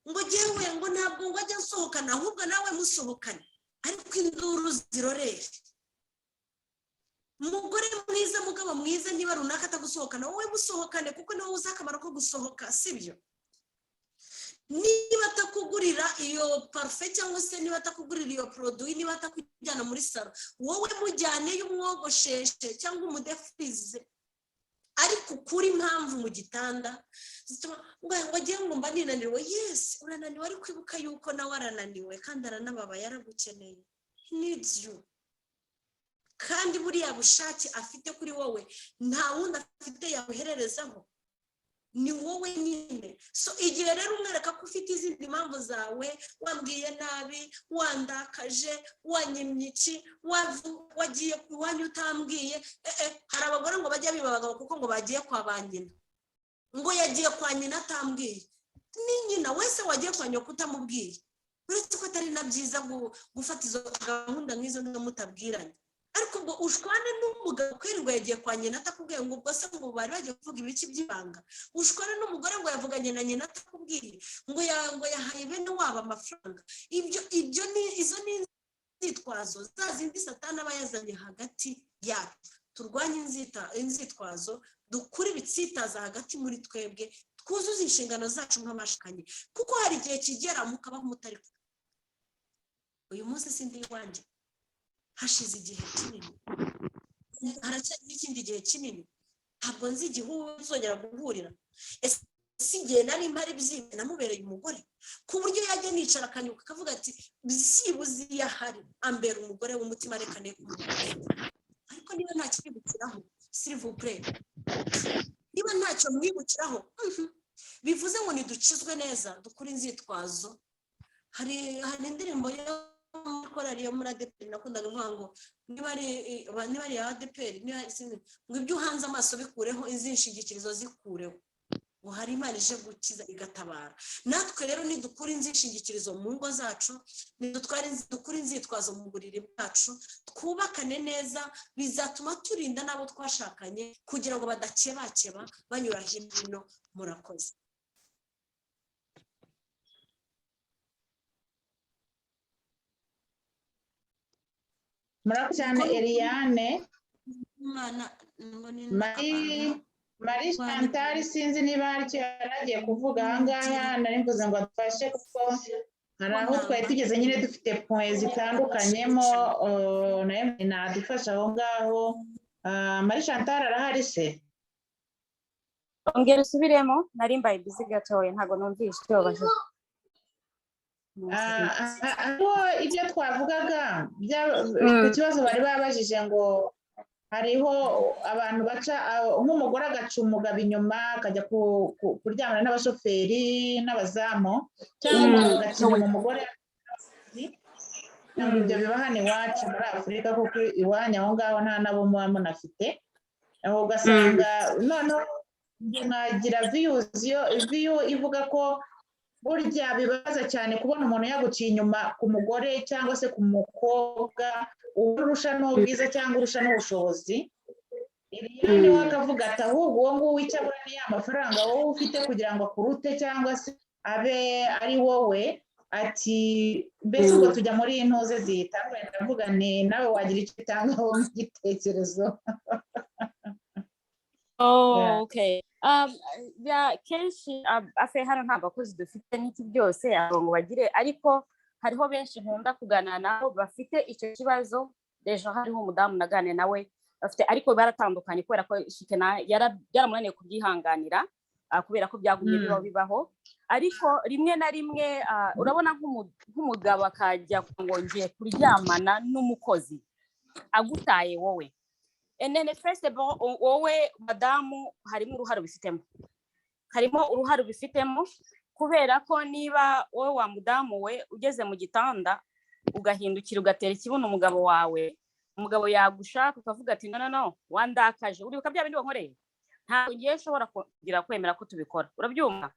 ngo jyewe ngo ntabwo ngo ajya nsohokana ahubwo nawe musohokane ariko induru zirorere umugore mwiza mugabo mwiza niba runaka atagusohokana wowe musohokane kuko niwe uzi akamaro ko gusohoka sibyo niba atakugurira iyo parufe cyangwa se niba atakugurira iyo produit niba atakujyana muri salo wowe mujyane y'umwogosheshe cyangwa umudefirize ariko kuri impamvu mu gitanda ngo wagiye ngo mba ninaniwe yes urananiwe ariko kwibuka yuko nawe arananiwe kandi aranababaye yaragukeneye needs you kandi buriya bushake afite kuri wowe nta wundi afite yabuhererezaho ni wowe nyine so igihe rero umwereka ko ufite izindi mpamvu zawe wambwiye nabi wandakaje wanyimye iki wagiye iwanyu utambwiye hari abagore ngo bajya biba abagabo kuko ngo bagiye kwa ba nyina ngo yagiye kwa nyina atambwiye ni nyina wese wagiye kwa nyoko utamubwiye uretse ko atari na byiza gufata izo gahunda nk'izo mutabwiranye ariko ubwo ushwane n'umugabo kwirirwa yagiye kwa nyina atakubwiye ngo ubwo se ngo bari bagiye kuvuga ibiki by'ibanga ushwane n'umugore ngo yavuganye na nyina atakubwiye ngo yahaye bene wabo amafaranga ibyo ni izo ni inzitwazo za zindi satani aba yazanye hagati yacu turwanye inzitwazo dukure ibitsitaza hagati muri twebwe twuzuze inshingano zacu nk'amashikanye kuko hari igihe kigera mukabaho mutari uyu munsi sindi iwanjye hashize igihe kinini haracyari n'ikindi gihe kinini ntabwo nzi igihe uzongera guhurira ese igihe nari mpari byimwe namubereye umugore ku buryo yajya nicara akanyuka akavuga ati byibuze iyo ahari ambera umugore w'umutima reka ne ariko niba nta kibibukiraho s'il vous plaît niba ntacyo mwibukiraho bivuze ngo nidukizwe neza dukura inzitwazo hari indirimbo korari yo muri ADPR nakundaga kuvuga ngo niba ari ADPR ngo ibyo uhanze amaso bikureho inzishingikirizo zikureho ngo hari Imana ije gukiza igatabara natwe rero nidukura inzishingikirizo mu ngo zacu dukura inzitwazo mu buriri bwacu twubakane neza bizatuma turinda nabo twashakanye kugira ngo badakebakeba banyura hino murakoze murakoze cyane Eliane Marie Chantal sinzi niba aricyo yaragiye kuvuga ahangaha nari mvuze ngo adufashe kuko hari aho twari tugeze nyine dufite point zitandukanyemo nayo nadufasha aho ngaho Marie Chantal arahari se ongera usubiremo nari mbaye busy gatoya ntago numvise icyo baje aho ibyo twavugaga ku kibazo bari babajije ngo hariho abantu baca nk'umugore agaca umugabo inyuma akajya kuryamana n'abashoferi n'abazamu cyangwa agaca inyuma umugore ibyo biba hano iwacu muri Afurika kuko iwanyu aho ngaho nta nabo muba munafite aho ugasanga noneho nagira viyu ivuga ko burya bibaza cyane kubona umuntu yaguciye inyuma ku mugore cyangwa se ku mukobwa urusha n'ubwiza cyangwa urusha n'ubushobozi Eliane we akavuga ati ahubwo uwo nguwo icyo abona ni ya mafaranga wowe ufite kugira ngo akurute cyangwa se abe ari wowe ati mbese ubwo tujya muri intuze zitandukanye ndavuga ni nawe wagira icyo utangaho nk'igitekerezo okay kenshi afe hano nta bakozi dufite n'iki byose ngo bagire ariko hariho benshi nkunda kuganira nabo bafite icyo kibazo ejo hariho umudamu naganira nawe bafite ariko baratandukanye kubera ko shikena yaramunaniye kubyihanganira kubera ko byagumye bibaho ariko rimwe na rimwe urabona nk'umugabo akajya ngo ngiye kuryamana n'umukozi agutaye wowe and then first of all wowe madamu harimo uruhare bifitemo kubera ko niba wowe wa mudamu we ugeze mu gitanda ugahindukira ugatera ikibuno umugabo wawe umugabo yagushaka ukavuga ati no wandakaje uribuka bya bindi wankoreye ntabwo ngiye nshobora kugira kwemera ko tubikora urabyumva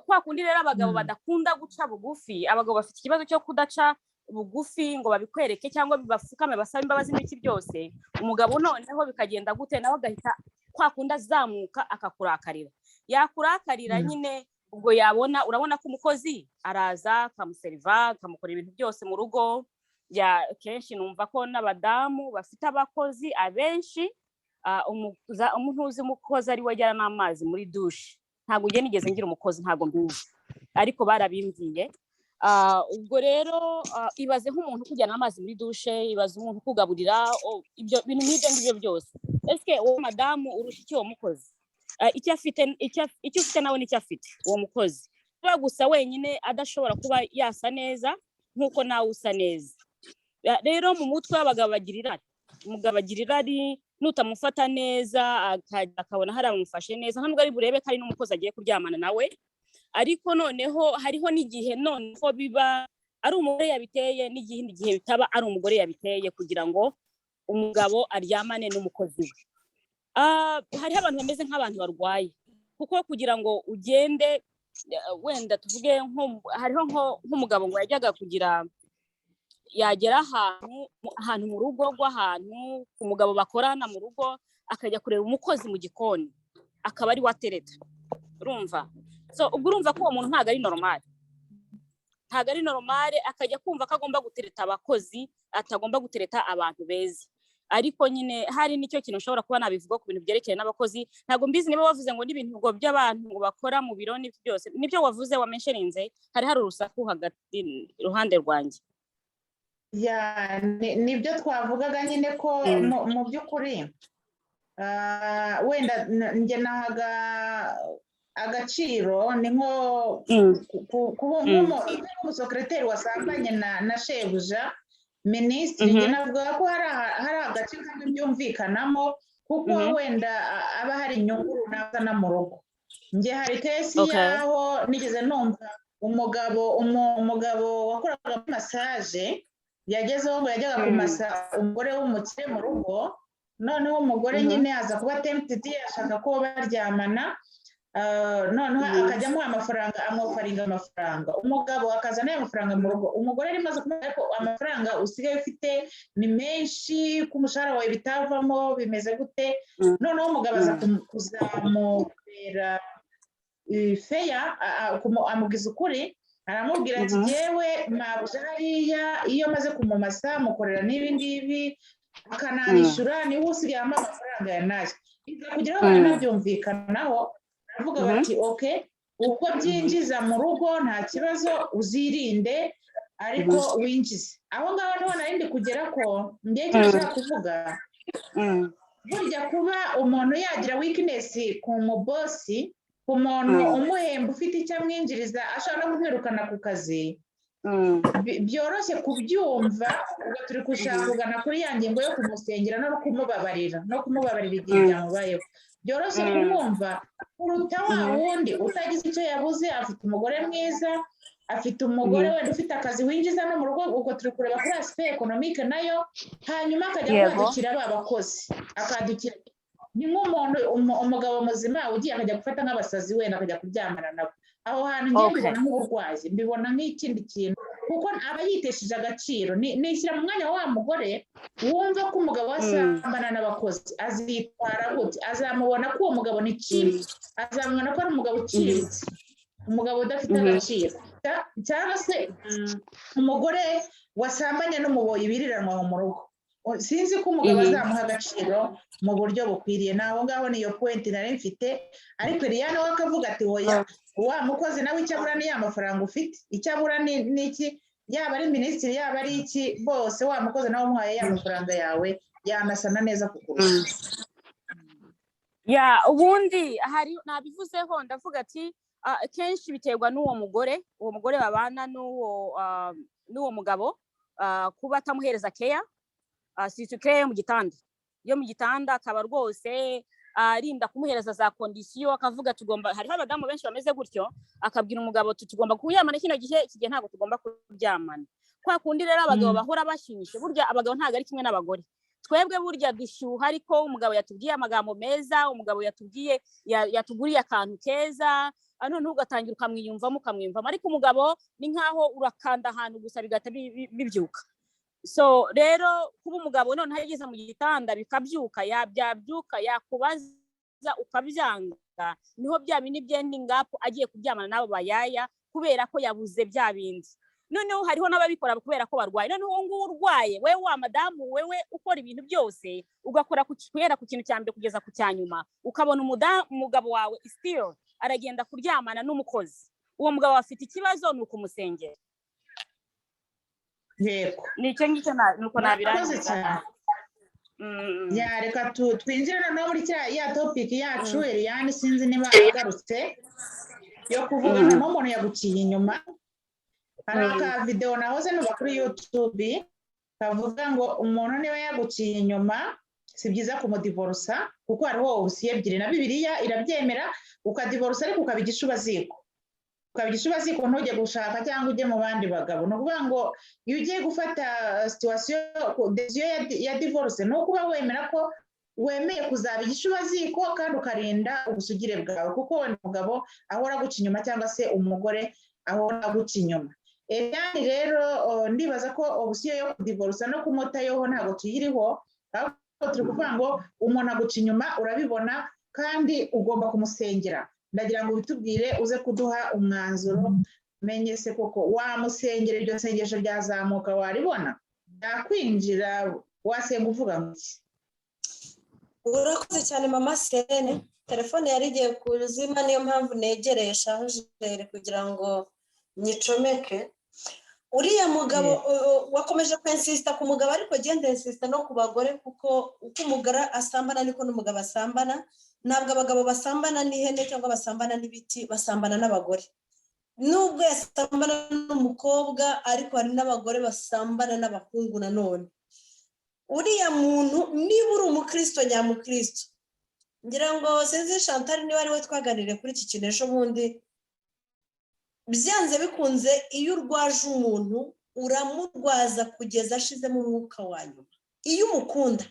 kwa kundi rero abagabo badakunda guca bugufi abagabo bafite ikibazo cyo kudaca bugufi ngo babikwereke cyangwa bibafukame basaba imbabazi n'iki byose, umugabo noneho bikagenda gute nawe agahita kwa kundi azamuka akakurakarira, yakurakarira nyine ubwo yabona, urabona ko umukozi araza akamuseriva akamukora ibintu byose mu rugo. Kenshi numva ko n'abadamu bafite abakozi abenshi umuntu uzi umukozi ari we ajyana n'amazi muri dushe. Ntabwo njye nigeze ngira umukozi, ntabwo mbizi, ariko barabimbwiye. Ubwo rero ibaze nk'umuntu kujyana amazi muri dushe, ibaze umuntu kugaburira, ibyo bintu nk'ibyo ngibyo byose. Ese uwo madamu urusha iki uwo mukozi? Icyo ufite nawe nicyo afite uwo mukozi, kuba gusa wenyine adashobora kuba yasa neza nk'uko nawe usa neza. Rero mu mutwe w'abagabo bagira irari, umugabo agira irari, nutamufata neza akabona hari amufashe neza, ntabwo ari burebe ko ari n'umukozi agiye kuryamana nawe. Ariko noneho hariho n'igihe noneho biba ari umugore yabiteye, n'igindi gihe bitaba ari umugore yabiteye kugira ngo umugabo aryamane n'umukozi we. Hariho abantu bameze nk'abantu barwaye, kuko kugira ngo ugende wenda tuvuge hariho nk'umugabo ngo yajyaga kugira yagera ahantu mu rugo rw'ahantu umugabo bakorana mu rugo, akajya kureba umukozi mu gikoni akaba ari watereta, urumva? So ubwo urumva ko uwo muntu ntabwo ari normale, akajya kumva ko agomba gutereta abakozi, atagomba gutereta abantu beza. Ariko nyine hari n'icyo kintu ushobora kuba nabivuga ku bintu byerekeye n'abakozi. Ntabwo mbizi niba wavuze ngo n'ibintu ngo by'abantu ngo bakora mu biro n'ibyo byose, nibyo wavuze wamensheninze, hari urusaku hagati iruhande rwanjye. Nibyo twavugaga nyine ko mu by'ukuri wenda njye nahaga agaciro ni nko kuba nk'umusekreteri wasambanye na shebuja minisitiri, njye navuga ko hari agace kamwe byumvikanamo, kuko wenda aba hari inyungu runaka na mu rugo. Njye hari kesi yaho nigeze numva umugabo wakoraga muri masaje yagezeho ngo yajyaga kumasa umugore w'umukire mu rugo, noneho umugore nyine aza kuba tempted, ashaka ko baryamana, noneho akajya amuha amafaranga, amwofaringa amafaranga, umugabo akazana ayo mafaranga mu rugo. Umugore ari maze kumenya ko amafaranga usigaye ufite ni menshi, ko umushahara wawe bitavamo, bimeze gute, noneho umugabo aza kuzamubera feya, amubwiza ukuri, aramubwira ati yewe mabuja hariya iyo maze kumumasa mukorera n'ibi ngibi akananishyura, niwe usigaye ampa amafaranga ya naje. Kugira ngo banabyumvikanaho, baravuga bati ubwo byinjiza mu rugo nta kibazo, uzirinde ariko winjize. Aho ngaho niho narindi kugera ko ngiye cyashaka kuvuga, burya kuba umuntu yagira weakness ku mubosi, ku muntu umuhemba ufite icyo amwinjiriza, ashobora no kumwirukana ku kazi, byoroshye kubyumva. Ubwo turi gushaka kugana kuri ya ngingo yo kumusengera no kumubabarira igihe byamubayeho, byoroshye kumwumva kuruta wa wundi utagize icyo yabuze, afite umugore mwiza, afite umugore wenda ufite akazi winjiza no mu rugo. Ubwo turi kureba kuri aspect economique nayo, hanyuma akajya kwadukira ba bakozi, akadukira ni nk'umuntu umugabo muzima ugiye akajya gufata nk'abasazi wenda akajya kuryamana nabo. Aho hantu ngiye mbibona nk'uburwayi, mbibona nk'ikindi kintu, kuko aba yitesheje agaciro. Nishyira mu mwanya wa mugore wumva ko umugabo wasambana n'abakozi azitwara gute, azamubona ko uwo mugabo ni kibi, azamubona ko ari umugabo uciriritse, umugabo udafite agaciro, cyangwa se umugore wasambanye n'umuboyi biriranwa mu rugo. Sinzi ko umugabo azamuha agaciro mu buryo bukwiriye. Naho ngaho niyo point nari mfite, ariko Eliane we akavuga ati oya, wa mukozi nawe icyo abura ni ya mafaranga ufite, icyo abura ni iki, yaba ari minisitiri yaba ari iki, bose wa mukozi nawe umuhaye ya mafaranga yawe yanasana neza kukurusha. Ubundi hari nabivuzeho, ndavuga ati kenshi biterwa n'uwo mugore babana n'uwo mugabo, kuba atamuhereza care, situke mu gitanda, yo mu gitanda akaba rwose arinda kumuhereza za kondisiyo, akavuga tugomba, hariho abadamu benshi bameze gutyo, akabwira umugabo tugomba kuryamana kino gihe, iki gihe ntabwo tugomba kuryamana. Kwa kundi rero abagabo bahora bashimishe, burya abagabo ntabwo ari kimwe n'abagore. Twebwe burya dushyuha, ariko umugabo yatubwiye amagambo meza, umugabo yatuguriye akantu keza, noneho ugatangira ukamwiyumvamo ariko umugabo ni nkaho urakanda ahantu gusa bigahita bibyuka. So rero kuba umugabo noneho yageze mu gitanda bikabyuka, yabyabyuka yakubaza ukabyanga, niho bya bindi byending up agiye kuryamana nabo bayaya kubera ko yabuze bya bindi. Noneho hariho n'ababikora kubera ko barwaye. Noneho uwo nguwo urwaye, wewe wa madamu, wewe ukora ibintu byose ugakora kuhera ku kintu cya mbere kugeza ku cya nyuma, ukabona umugabo wawe still aragenda kuryamana n'umukozi, uwo mugabo afite ikibazo, ni ukumusengera. Yego, Nicyo ngicyo nuko nabirangiza. reka twinjire no muri ya topic yacu. Eliane sinzi niba agarutse yo kuvugana n'umuntu yaguciye inyuma. Hari aka video nahoze nuba kuri YouTube kavuga ngo umuntu niba yaguciye inyuma si byiza kumudivorsa kuko hariho ubusiye ebyiri na Bibiliya irabyemera, ukadivorsa ariko ukabigishubaziko ntujye gushaka cyangwa ujye mu bandi bagabo. No kuvuga ngo iyo ugiye gufata situation ya divorce no kuba wemera ko wemeye kuzaba igishubaziko kandi ukarinda ubusugire bwawe, kuko we mugabo ahora guca inyuma cyangwa se umugore ahora guca inyuma. Yani rero ndibaza ko obusiyo yo kudivorsa no kumota yoho ntago tuyiriho, ahubwo turi kuvuga ngo umuntu aguca inyuma urabibona kandi ugomba kumusengera. Ndagira ngo bitubwire uze kuduha umwanzuro, menye se koko wamusengera iryo sengesho ryazamuka waribona yakwinjira wasenga uvuga ngo urakoze cyane mama Serene. Telefone yari igiye kuzima, niyo mpamvu negereye chargeur kugira ngo nyicomeke. Uriya mugabo wakomeje kwensista ku mugabo, ariko gende insista no ku bagore, kuko uko umugore asambana niko n'umugabo asambana. Ntabwo abagabo basambana n'ihene cyangwa basambana n'ibiti, basambana n'abagore. Nubwo yasambana n'umukobwa, ariko hari n'abagore basambana n'abahungu nanone. Uriya muntu niba uri umukristo nyamukristo, ngira ngo sinzi Chantal niba ari we twaganiriye kuri iki kintu ejo bundi, byanze bikunze iyo urwaje umuntu uramurwaza kugeza ashizemo umwuka wa nyuma. Iyo umukunda,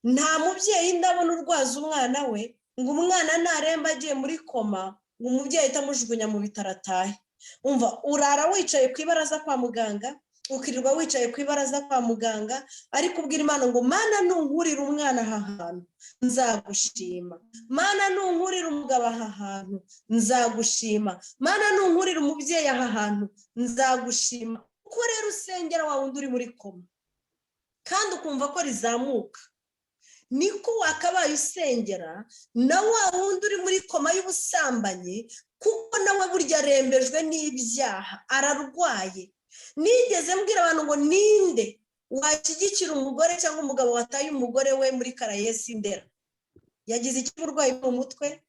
nta mubyeyi ndabona urwaza umwana we ngo umwana naremba agiye muri koma ngo umubyeyi itamujugunya mu bitaro atahe. Umva, urara wicaye ku ibaraza kwa muganga, ukirirwa wicaye ku ibaraza kwa muganga, ariko ubwira Imana ngo Mana nunkurira umwana aha hantu nzagushima, Mana nunkurira umugabo aha hantu nzagushima, Mana nunkurira umubyeyi aha hantu nzagushima. Uko rero usengera wa wundi uri muri koma kandi ukumva ko rizamuka, niko wakabaye usengera na wa wundi uri muri koma y'ubusambanyi, kuko nawe burya arembejwe n'ibyaha, ararwaye. Nigeze mbwira abantu ngo ninde washyigikira umugore cyangwa umugabo wataye umugore we muri Karayesi Ndera. Yagize ikiburwayi mu mutwe,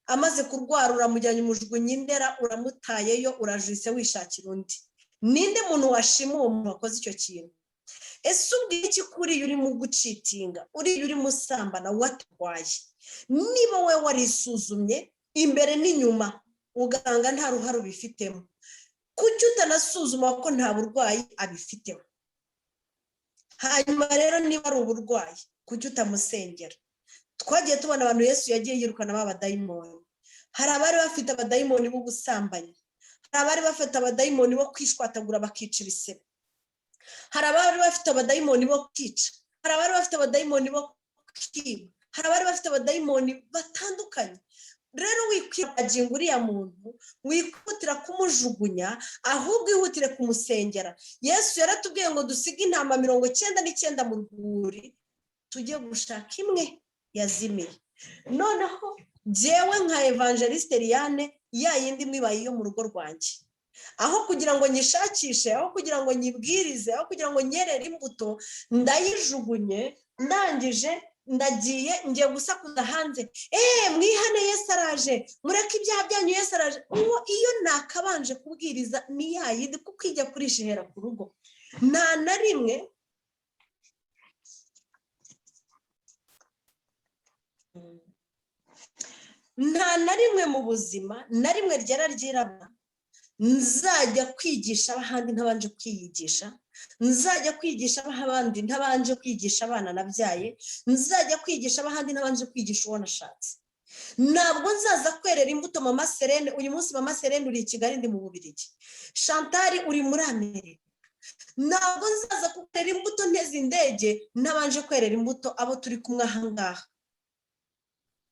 amaze kurwara uramujyanye umujugunyi Ndera, uramutayeyo, urajise wishakira undi. Ninde muntu washima uwo muntu wakoze icyo kintu? Ese ubwiye iki kuri uri mu gucitinga, uri uri musambana watwaye? Niba we warisuzumye imbere n'inyuma uganga nta ruhare ubifitemo, kuki utanasuzuma ko nta burwayi abifiteho? Hanyuma rero niba ari uburwayi, kuki utamusengera? Twagiye tubona abantu Yesu yagiye yirukana b'abadayimoni. Hari abari bafite abadayimoni b'ubusambanyi, hari abari bafite abadayimoni bo kwishwatagura bakica ibisebe, hari abari bafite abadayimoni bo kwica, hari abari bafite abadayimoni bo kwiba, hari abari bafite abadayimoni batandukanye. Rero wikwiraginga uriya muntu, wikutira kumujugunya, ahubwo ihutire kumusengera. Yesu yaratubwiye ngo dusige intama 99 mu rwuri, tujye gushaka imwe yazimiye. Noneho jewe nka Evangeliste Eliane, ya yindi mwibaye yo mu rugo rwanjye, aho kugira ngo nyishakishe, aho kugira ngo nyibwirize, aho kugira ngo nyerere imbuto, ndayijugunye. Ndangije ndagiye ngiye gusakuza hanze, mwihane Yesu araje, mureke ibyaha byanyu Yesu araje. Iyo nakabanje kubwiriza ni ya yindi, kuko ijya kurishihera ku rugo. Nta na rimwe mu buzima na rimwe ryarabona nzajya kwigisha abandi ntabanje kwiyigisha, nzajya kwigisha abandi ntabanje kwigisha abana nabyaye, nzajya kwigisha abandi ntabanje kwigisha uwo nashatse. ntabwo nzaza kwerera imbuto mama Serene. Uyu munsi mama Serene uri i Kigali, ndi mu Bubiligi. Chantal uri muri Amerika. Ntabwo nzaza kwerera imbuto nteze indege nabanje kwerera imbuto abo turi kumwe ahangaha,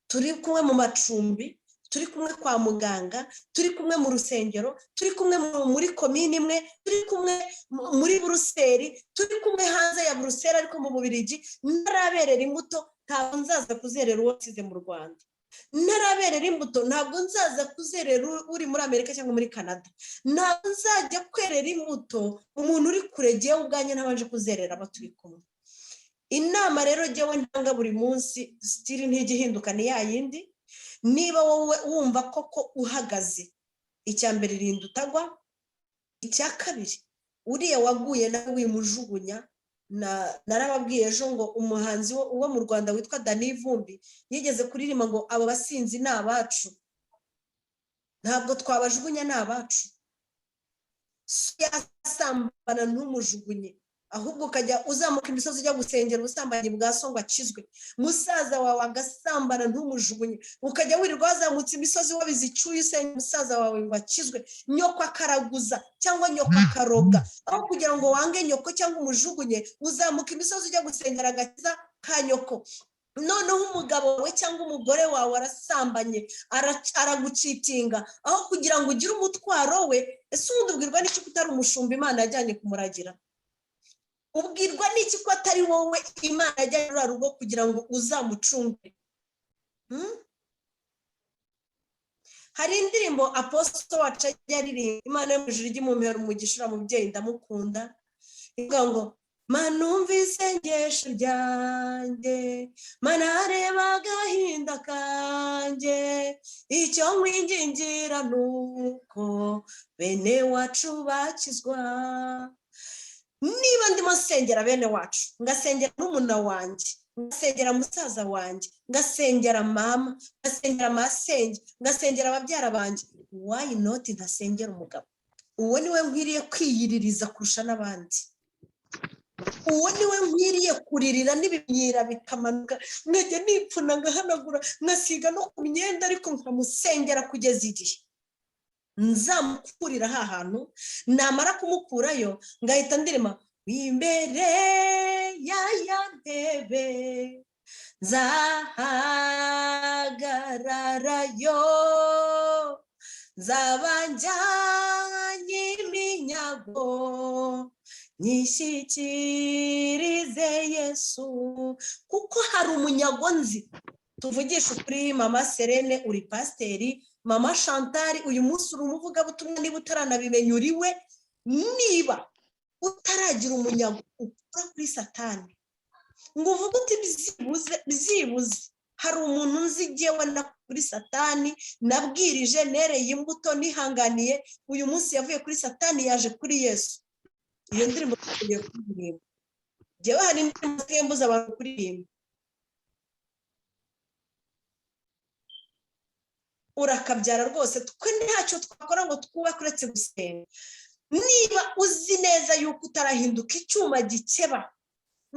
turi kumwe mu macumbi, turi kumwe kwa muganga, turi kumwe mu rusengero, turi kumwe muri komini imwe, turi kumwe muri Buruseli, turi kumwe hanze ya Buruseli ariko mu Bubiligi. Ntaraberera imbuto ntabwo nzaza kuzerera uwo nsize mu Rwanda. Ntaraberera imbuto ntabwo nzaza kuzerera uri muri Amerika cyangwa muri Canada. Ntabwo nzajya kwerera imbuto umuntu uri kure jewe ubwanye ntabanje kuzerera aba turi kumwe. Inama rero jewe ntanga buri munsi stili ntigihinduka ni yayindi. Niba wowe wumva koko uhagaze, icya mbere rinda utagwa, icya kabiri uriya waguye nawe wimujugunya. Narababwiye ejo ngo umuhanzi wo mu Rwanda witwa Dani Vumbi yigeze kuririmba ngo abo basinzi ni abacu, ntabwo twabajugunya, ni abacu. Yasambana ntumujugunye, ahubwo ukajya uzamuka imisozi ujya gusengera ubusambanyi bwa so ngo akizwe. Musaza wawe agasambana ntumujugunye, ukajya wirirwa wazamutse imisozi wabize icyuya usenga musaza wawe ngo akizwe. Nyoko akaraguza cyangwa nyoko akaroga, aho kugira ngo wange nyoko cyangwa umujugunye uzamuka imisozi ujya gusengera agakiza ka nyoko. Noneho umugabo we cyangwa umugore wawe arasambanye aragucitinga, aho kugira ngo ugire umutwaro we. Ese ubundi ubwirwa n'iki ko utari umushumba Imana yajyanye kumuragira? Ubwirwa n'iki ko atari wowe Imana yajyanye rura rugo kugira ngo uzamucunge? Hari indirimbo Apostle wacu yaririmba, Imana yo mu ijuru ijye mumpera umugisha umubyeyi ndamukunda, ivuga ngo Mana umva isengesho ryanjye, Mana reba agahinda kanjye, icyo nkwingingira nuko bene wacu bakizwa. Niba ndimo nsengera bene wacu, ngasengera n'umuna wanjye, ngasengera musaza wanjye, ngasengera mama, ngasengera masenge, ngasengera ababyara banjye, why not ntasengera umugabo? Uwo niwe nkwiriye kwiyiririza kurusha n'abandi. Uwo niwe nkwiriye kuririra n'ibimyira bikamanuka, nkajya nipfuna ngahanagura ngasiga no ku myenda, ariko nkamusengera kugeza igihe nzamukurira aha hantu. Namara kumukurayo ngahita ndirima imbere ya ntebe nzahagararayo, nzabanjanye iminyago nyishyikirize Yesu. Kuko hari umunyago nzi. Tuvugisha ukuri, mama Serene uri pasiteri, mama Chantal uyu munsi uri umuvugabutumwa. Niba utaranabimenya uriwe, niba utaragira umunyago ukura kuri Satani ngo uvuge uti byibuze hari umuntu nzi jyewe na kuri Satani nabwirije nereye imbuto nihanganiye, uyu munsi yavuye kuri Satani yaje kuri Yesu. Iyo ndirimbo tugiye kuririmba, jyewe hari indirimbo twembuza abantu kuririmba. Urakabyara rwose, twe ntacyo twakora ngo twubake uretse gusenga. Niba uzi neza yuko utarahinduka icyuma gikeba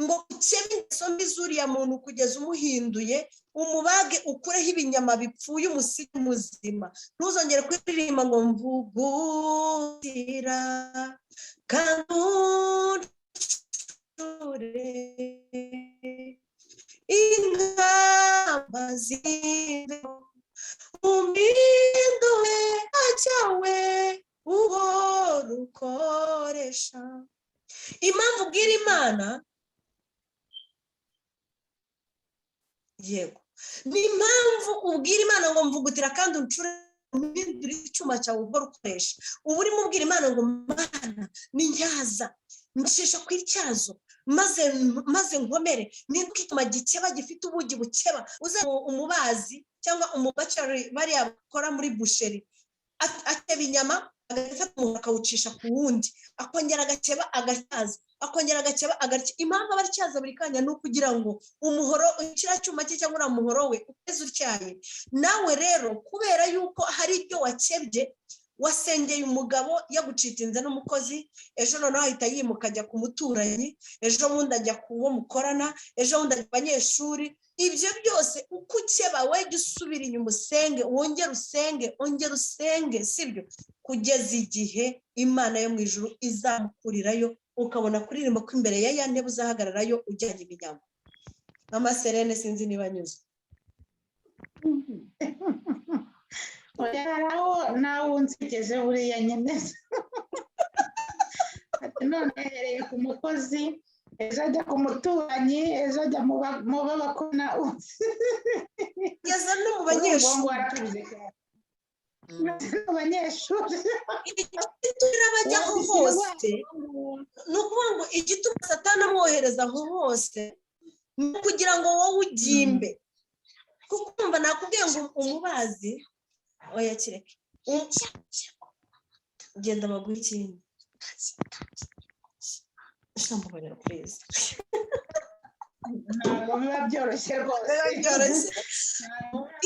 ngo ukebe ingeso mbi z'uriya muntu kugeza umuhinduye, umubage ukureho ibinyama bipfuye, umusige muzima, ntuzongere kuririmba ngo mvugutira kandi uncure ingamba z'imbeho, umpindure acyawe uhora ukoresha. Impamvu ubwira Imana, yego, ni impamvu ubwira Imana ngo mvugutira kandi uncure, umpindure icyuma cyawe uhora ukoresha. Ubu urimo ubwira Imana ngo Mana ni ntyaza, ncisha ku ityazo maze nkomere. Ninduka icyuma gikeba gifite ubugi bukeba. Uza umubazi cyangwa umubacari bariya bakora muri busheri, ateba inyama agafata umuntu akawucisha ku wundi, akongera agakeba agatyaza, akongera agakeba agatya. Impamvu abatyaza buri kanya ni ukugira ngo umuhoro kiriya cyuma cye cyangwa uriya muhoro we uteze utyaye. Nawe rero kubera yuko hari ibyo wakebye, wasengeye umugabo yagucitinze n'umukozi, ejo noneho ahita yimuka ajya ku muturanyi, ejo bundi ajya ku wo mukorana, ejo bundi ajya abanyeshuri, ibyo byose uko ukeba wajya usubira inyuma usenge wongere usenge sibyo kugeza igihe Imana yo mu ijuru izamukurirayo ukabona kuririmba ko imbere ya ntebe uzahagararayo ujyanye iminyago. Mama Serene sinzi niba nyuze. Oya nawe unsekeje buriya nyine. Ati none hereye ku mukozi ejo ajya ku muturanyi ejo ajya mu babakona Yeza no mu banyeshuri. Abanyeshuri turabajyaho hose ni ukuvuga ngo igituma Satani amwohereza aho hose ni kugira ngo wowe ugimbe, kuko umva nakubwiye ngo umubazi oya kireke ugenda baguha ikindi shamubonera please ntabwo biba byoroshye rwose.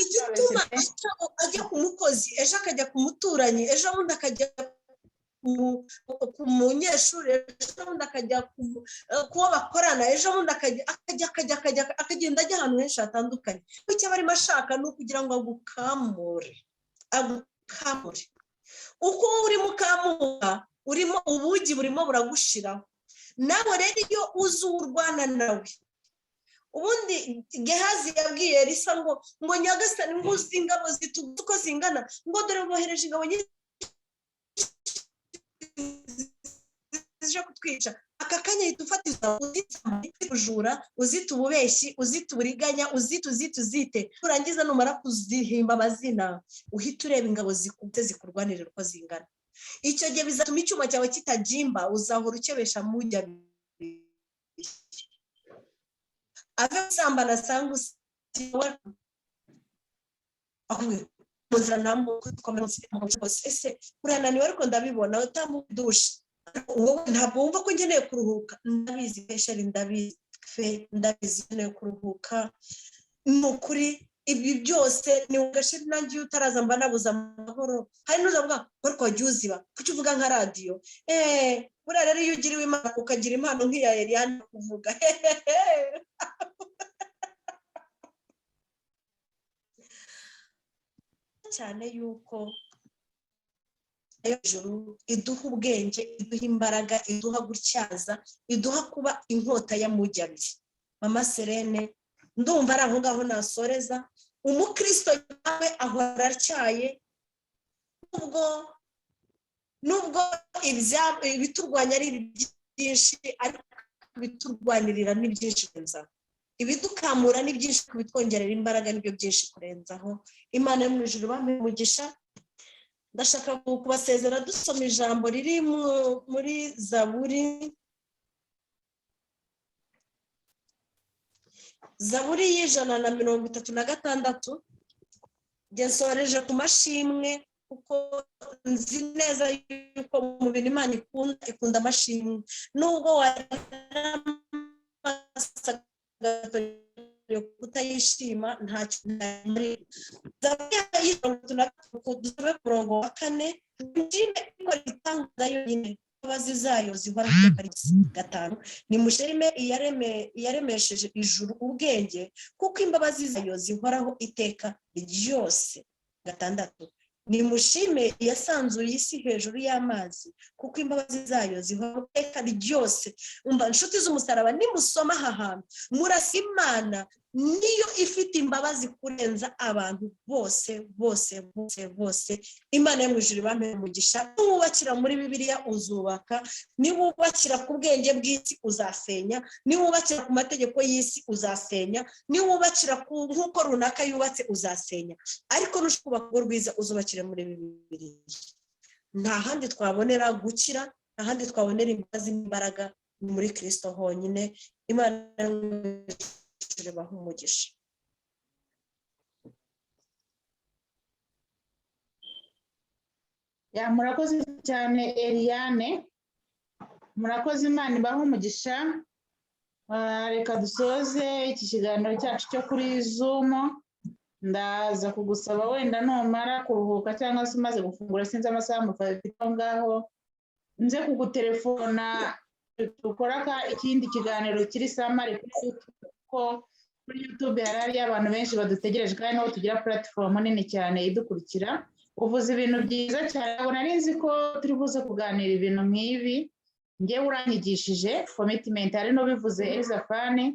igituma ajya ku mukozi ejo akajya ku muturanyi ejo bundi akajya ku munyeshuri ejo bundi akajya ku wo bakorana ejo bundi akagenda ajya ahantu henshi hatandukanye. Icyo aba arimo ashaka ni ukugira ngo agukamure uko urimo ukamuka urimo ubugi burimo buragushiraho nawe rero iyo uzi urwana nawe. Ubundi Gehazi yabwiye Elisa ngo Nyagasani nguzi ingabo zituguze uko zingana ngo dore bohereje ingabo nyinshi zije kutwica. Aka kanya yita ufatiza uzitujura uzita ububeshyi uzita uburiganya uzite urangiza numara kuzihimba amazina uhita ureba ingabo zikubye zikurwanirira uko zingana. Icyo gihe bizatuma icyuma cyawe kitajimba uzahora ukebesha mujya ave sambana sangu siwa ahubwo muzira nambo komeza ese urananiwe ariko ndabibona utamudusha wowe ntabwo wumva ko ngeneye kuruhuka. Ndabizi pesha ndabizi nkeneye kuruhuka nukuri ibi byose ni ugashe nangiye utaraza mba nabuza amahoro. Hari n'uzavuga ko wagiuziba kuki uvuga nka radio buriya rero iyo ugiriwe Imana ukagira impano nk'iya Eliane kuvuga cyane yuko hejuru iduha ubwenge iduha imbaraga iduha gutyaza iduha kuba inkota ya mujyabiri. Mama Serene ndumva ari aho ngaho nasoreza. Umukristo yawe ahora atyaye nubwo ibiturwanya ari byinshi ariko biturwanirira ni byinshi kurenzaho. Ibidukamura ni byinshi kubitwongerera imbaraga nibyo byinshi kurenzaho. Imana yo mu ijuru bamuhe umugisha. Ndashaka kubasezera dusoma ijambo riri muri Zaburi y'136 nsoreje ku mashimwe kuko nzi neza yuko mu bintu Imana ikunda amashimwe nubwo kutayishima ntacyo muri dusome ku murongo wa 4 njine ko ritanga yonyine abazi zayo zihora gatanu nimushime iyaremesheje ijuru ubwenge kuko imbabazi zayo zihoraho iteka ryose. 6 nimushime yasanzuye isi hejuru y'amazi kuko imbabazi zayo zihoraho iteka ryose. Umva inshuti z'umusaraba nimusoma aha hantu murasa Imana niyo ifite imbabazi kurenza abantu bose. Imana yo mu ijuru bamuhe umugisha. Niwubakira muri Bibiliya uzubaka, niwubakira ku bwenge bw'isi uzasenya, niwubakira ku mategeko y'isi uzasenya, niwubakira nk'uko runaka yubatse uzasenya, ariko nushaka urugo rwiza uzubakire muri Bibiliya. Nta handi twabonera gukira, nta handi twabonera imbabazi n'imbaraga muri Kristo honyine. Imana baha umugisha. Murakoze cyane Eliane, murakoze. Imana ibaha umugisha. Reka dusoze iki kiganiro cyacu cyo kuri Zoom. Ndaza kugusaba wenda numara kuruhuka cyangwa se umaze gufungura sinzi amasaha mufite aho ngaho nze kugutelefona tukora ikindi kiganiro kiri samari kuko kuri YouTube hari abantu benshi badutegereje kandi naho tugira platform nini cyane idukurikira. Uvuze ibintu byiza cyane, abona nari nzi ko turi buze kuganira ibintu nk'ibi. Ngewe uranyigishije commitment, hari no bivuze Elizafane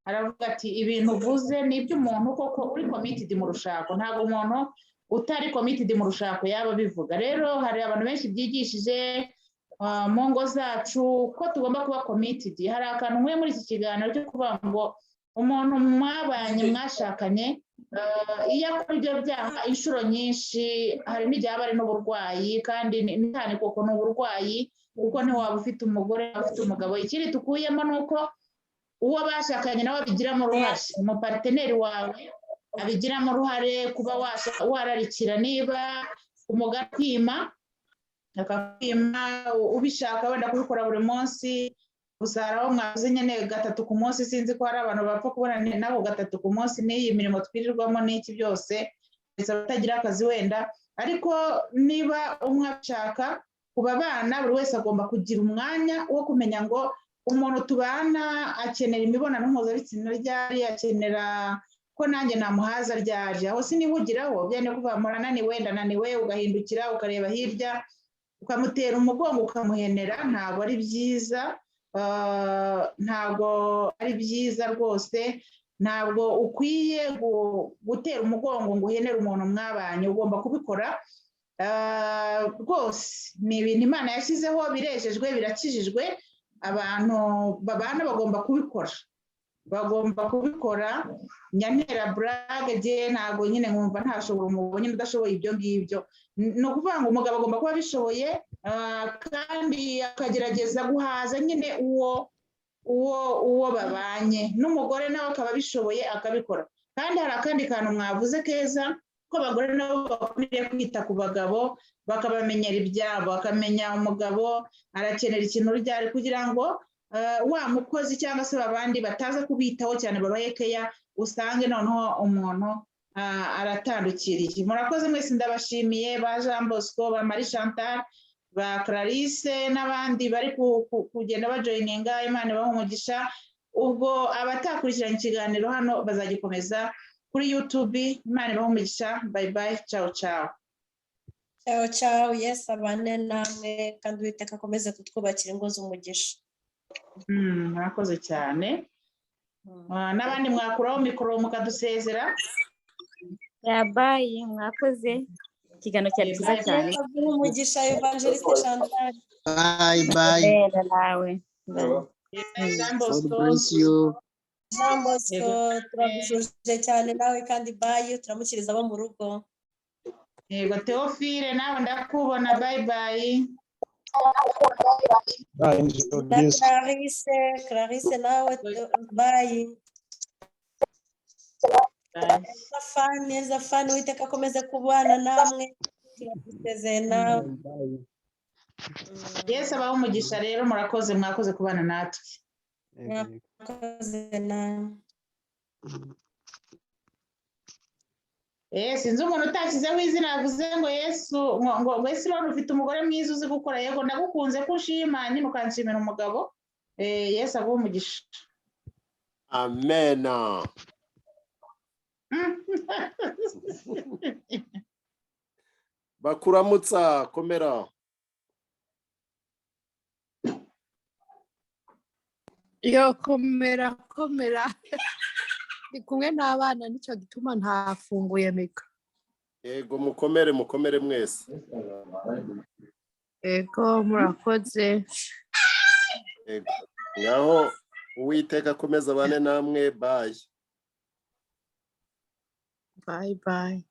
aravuga ati ibintu uvuze ni iby'umuntu koko uri committed mu rushako, ntabwo umuntu utari committed mu rushako yaba bivuga. Rero hari abantu benshi byigishije mu ngo zacu ko tugomba kuba committed. Hari akantu mwe muri iki kiganiro cyo kuvuga ngo umuntu mwabanye mwashakanye iyo akora ibyo byaha inshuro nyinshi hari n'igihe aba ari n'uburwayi, kandi cyane koko ni uburwayi kuko ntiwaba ufite umugore ufite umugabo. Ikindi tukuyemo ni uko uwo bashakanye nawe abigiramo uruhare, umuparteneri wawe abigiramo uruhare, kuba wararikira niba umugabo akakwima ubishaka wenda kubikora buri munsi, gusa hari aho mwavuze nyine 3 ku munsi. Sinzi ko hari abantu bapfa kubona nabo 3 ku munsi n'iyi mirimo twirirwamo n'iki byose ndetse batagira akazi wenda. Ariko niba umwe abishaka, kuba bana buri wese agomba kugira umwanya wo kumenya ngo umuntu tubana akenera imibonano mpuzabitsina ryari, akenera ko nanjye namuhaza ryari. Aho sinihugiraho byane kuva murananiwe ndananiwe, ugahindukira ukareba hirya ukamutera umugongo ukamuhenera. Ntabwo ari byiza, ntabwo ari byiza rwose. Ntabwo ukwiye gutera umugongo ngo uhenere umuntu mwabanye, ugomba kubikora rwose. Ni ibintu Imana yashyizeho, birejejwe, birakijijwe. Abantu babana bagomba kubikora. Nyantera brage je ntabwo nyine nkumva ntashobora umugabo nyine udashoboye ibyo ngibyo. No kuvuga ngo umugabo agomba kuba bishoboye kandi akagerageza guhaza nyine uwo babanye, n'umugore nawe akaba bishoboye akabikora. Kandi hari akandi kantu mwavuze keza ko abagore nabo bakwiriye kwita ku bagabo, bakabamenyera ibyabo, bakamenya umugabo arakenera ikintu ryari, kugira ngo wa mukozi cyangwa se abandi bataza kubitaho cyane babaye keya, usange noneho umuntu aratandukiriye. Murakoze mwese, ndabashimiye ba Jean Bosco, ba Marie Chantal, ba Clarisse n'abandi bari kugenda bajoyininga. Imana ibahe umugisha. Ubwo abatakurikiranye ikiganiro hano bazagikomeza kuri YouTube. Imana ibahe umugisha. Bye bye, ciao ciao. Ciao ciao. Yes, abane namwe kandi Uwiteka akomeze kutwubakira ingo z'umugisha. Murakoze cyane. N'abandi mwakuraho mikoro mukadusezera. Bye, mwakoze. Ikiganiro cyari cyiza cyane. Umugisha Evangeliste Chantal. Bye bye. Nawe. Jean Bosco. God bless you. Jean Bosco, turagusuje cyane nawe kandi bye, turamukiriza abo mu rugo. Yego Theophile, nawe ndakubona. Bye bye. Clarisse nawe bye. Zafani Uwiteka akomeze kubana namwe, turagusezeye nawe. Yesu abahe umugisha. Rero murakoze, mwakoze kubana natwe. Mwakoze nawe. Sinzi umuntu utashyizeho izina yavuze ngo Yesu, ngo Yesu rero ufite umugore mwiza uzi gukora. Yego ndagukunze ko ushima nyine ukanshimira umugabo. Yesu aguhe umugisha. Amen. Bakuramutsa, komera. Yo komera. Ndi kumwe n'abana nicyo gituma ntafunguye mikro. Yego mukomere mwese. Yego murakoze. Yego. Ngaho Uwiteka akomeza abane namwe. Bye. Bye bye.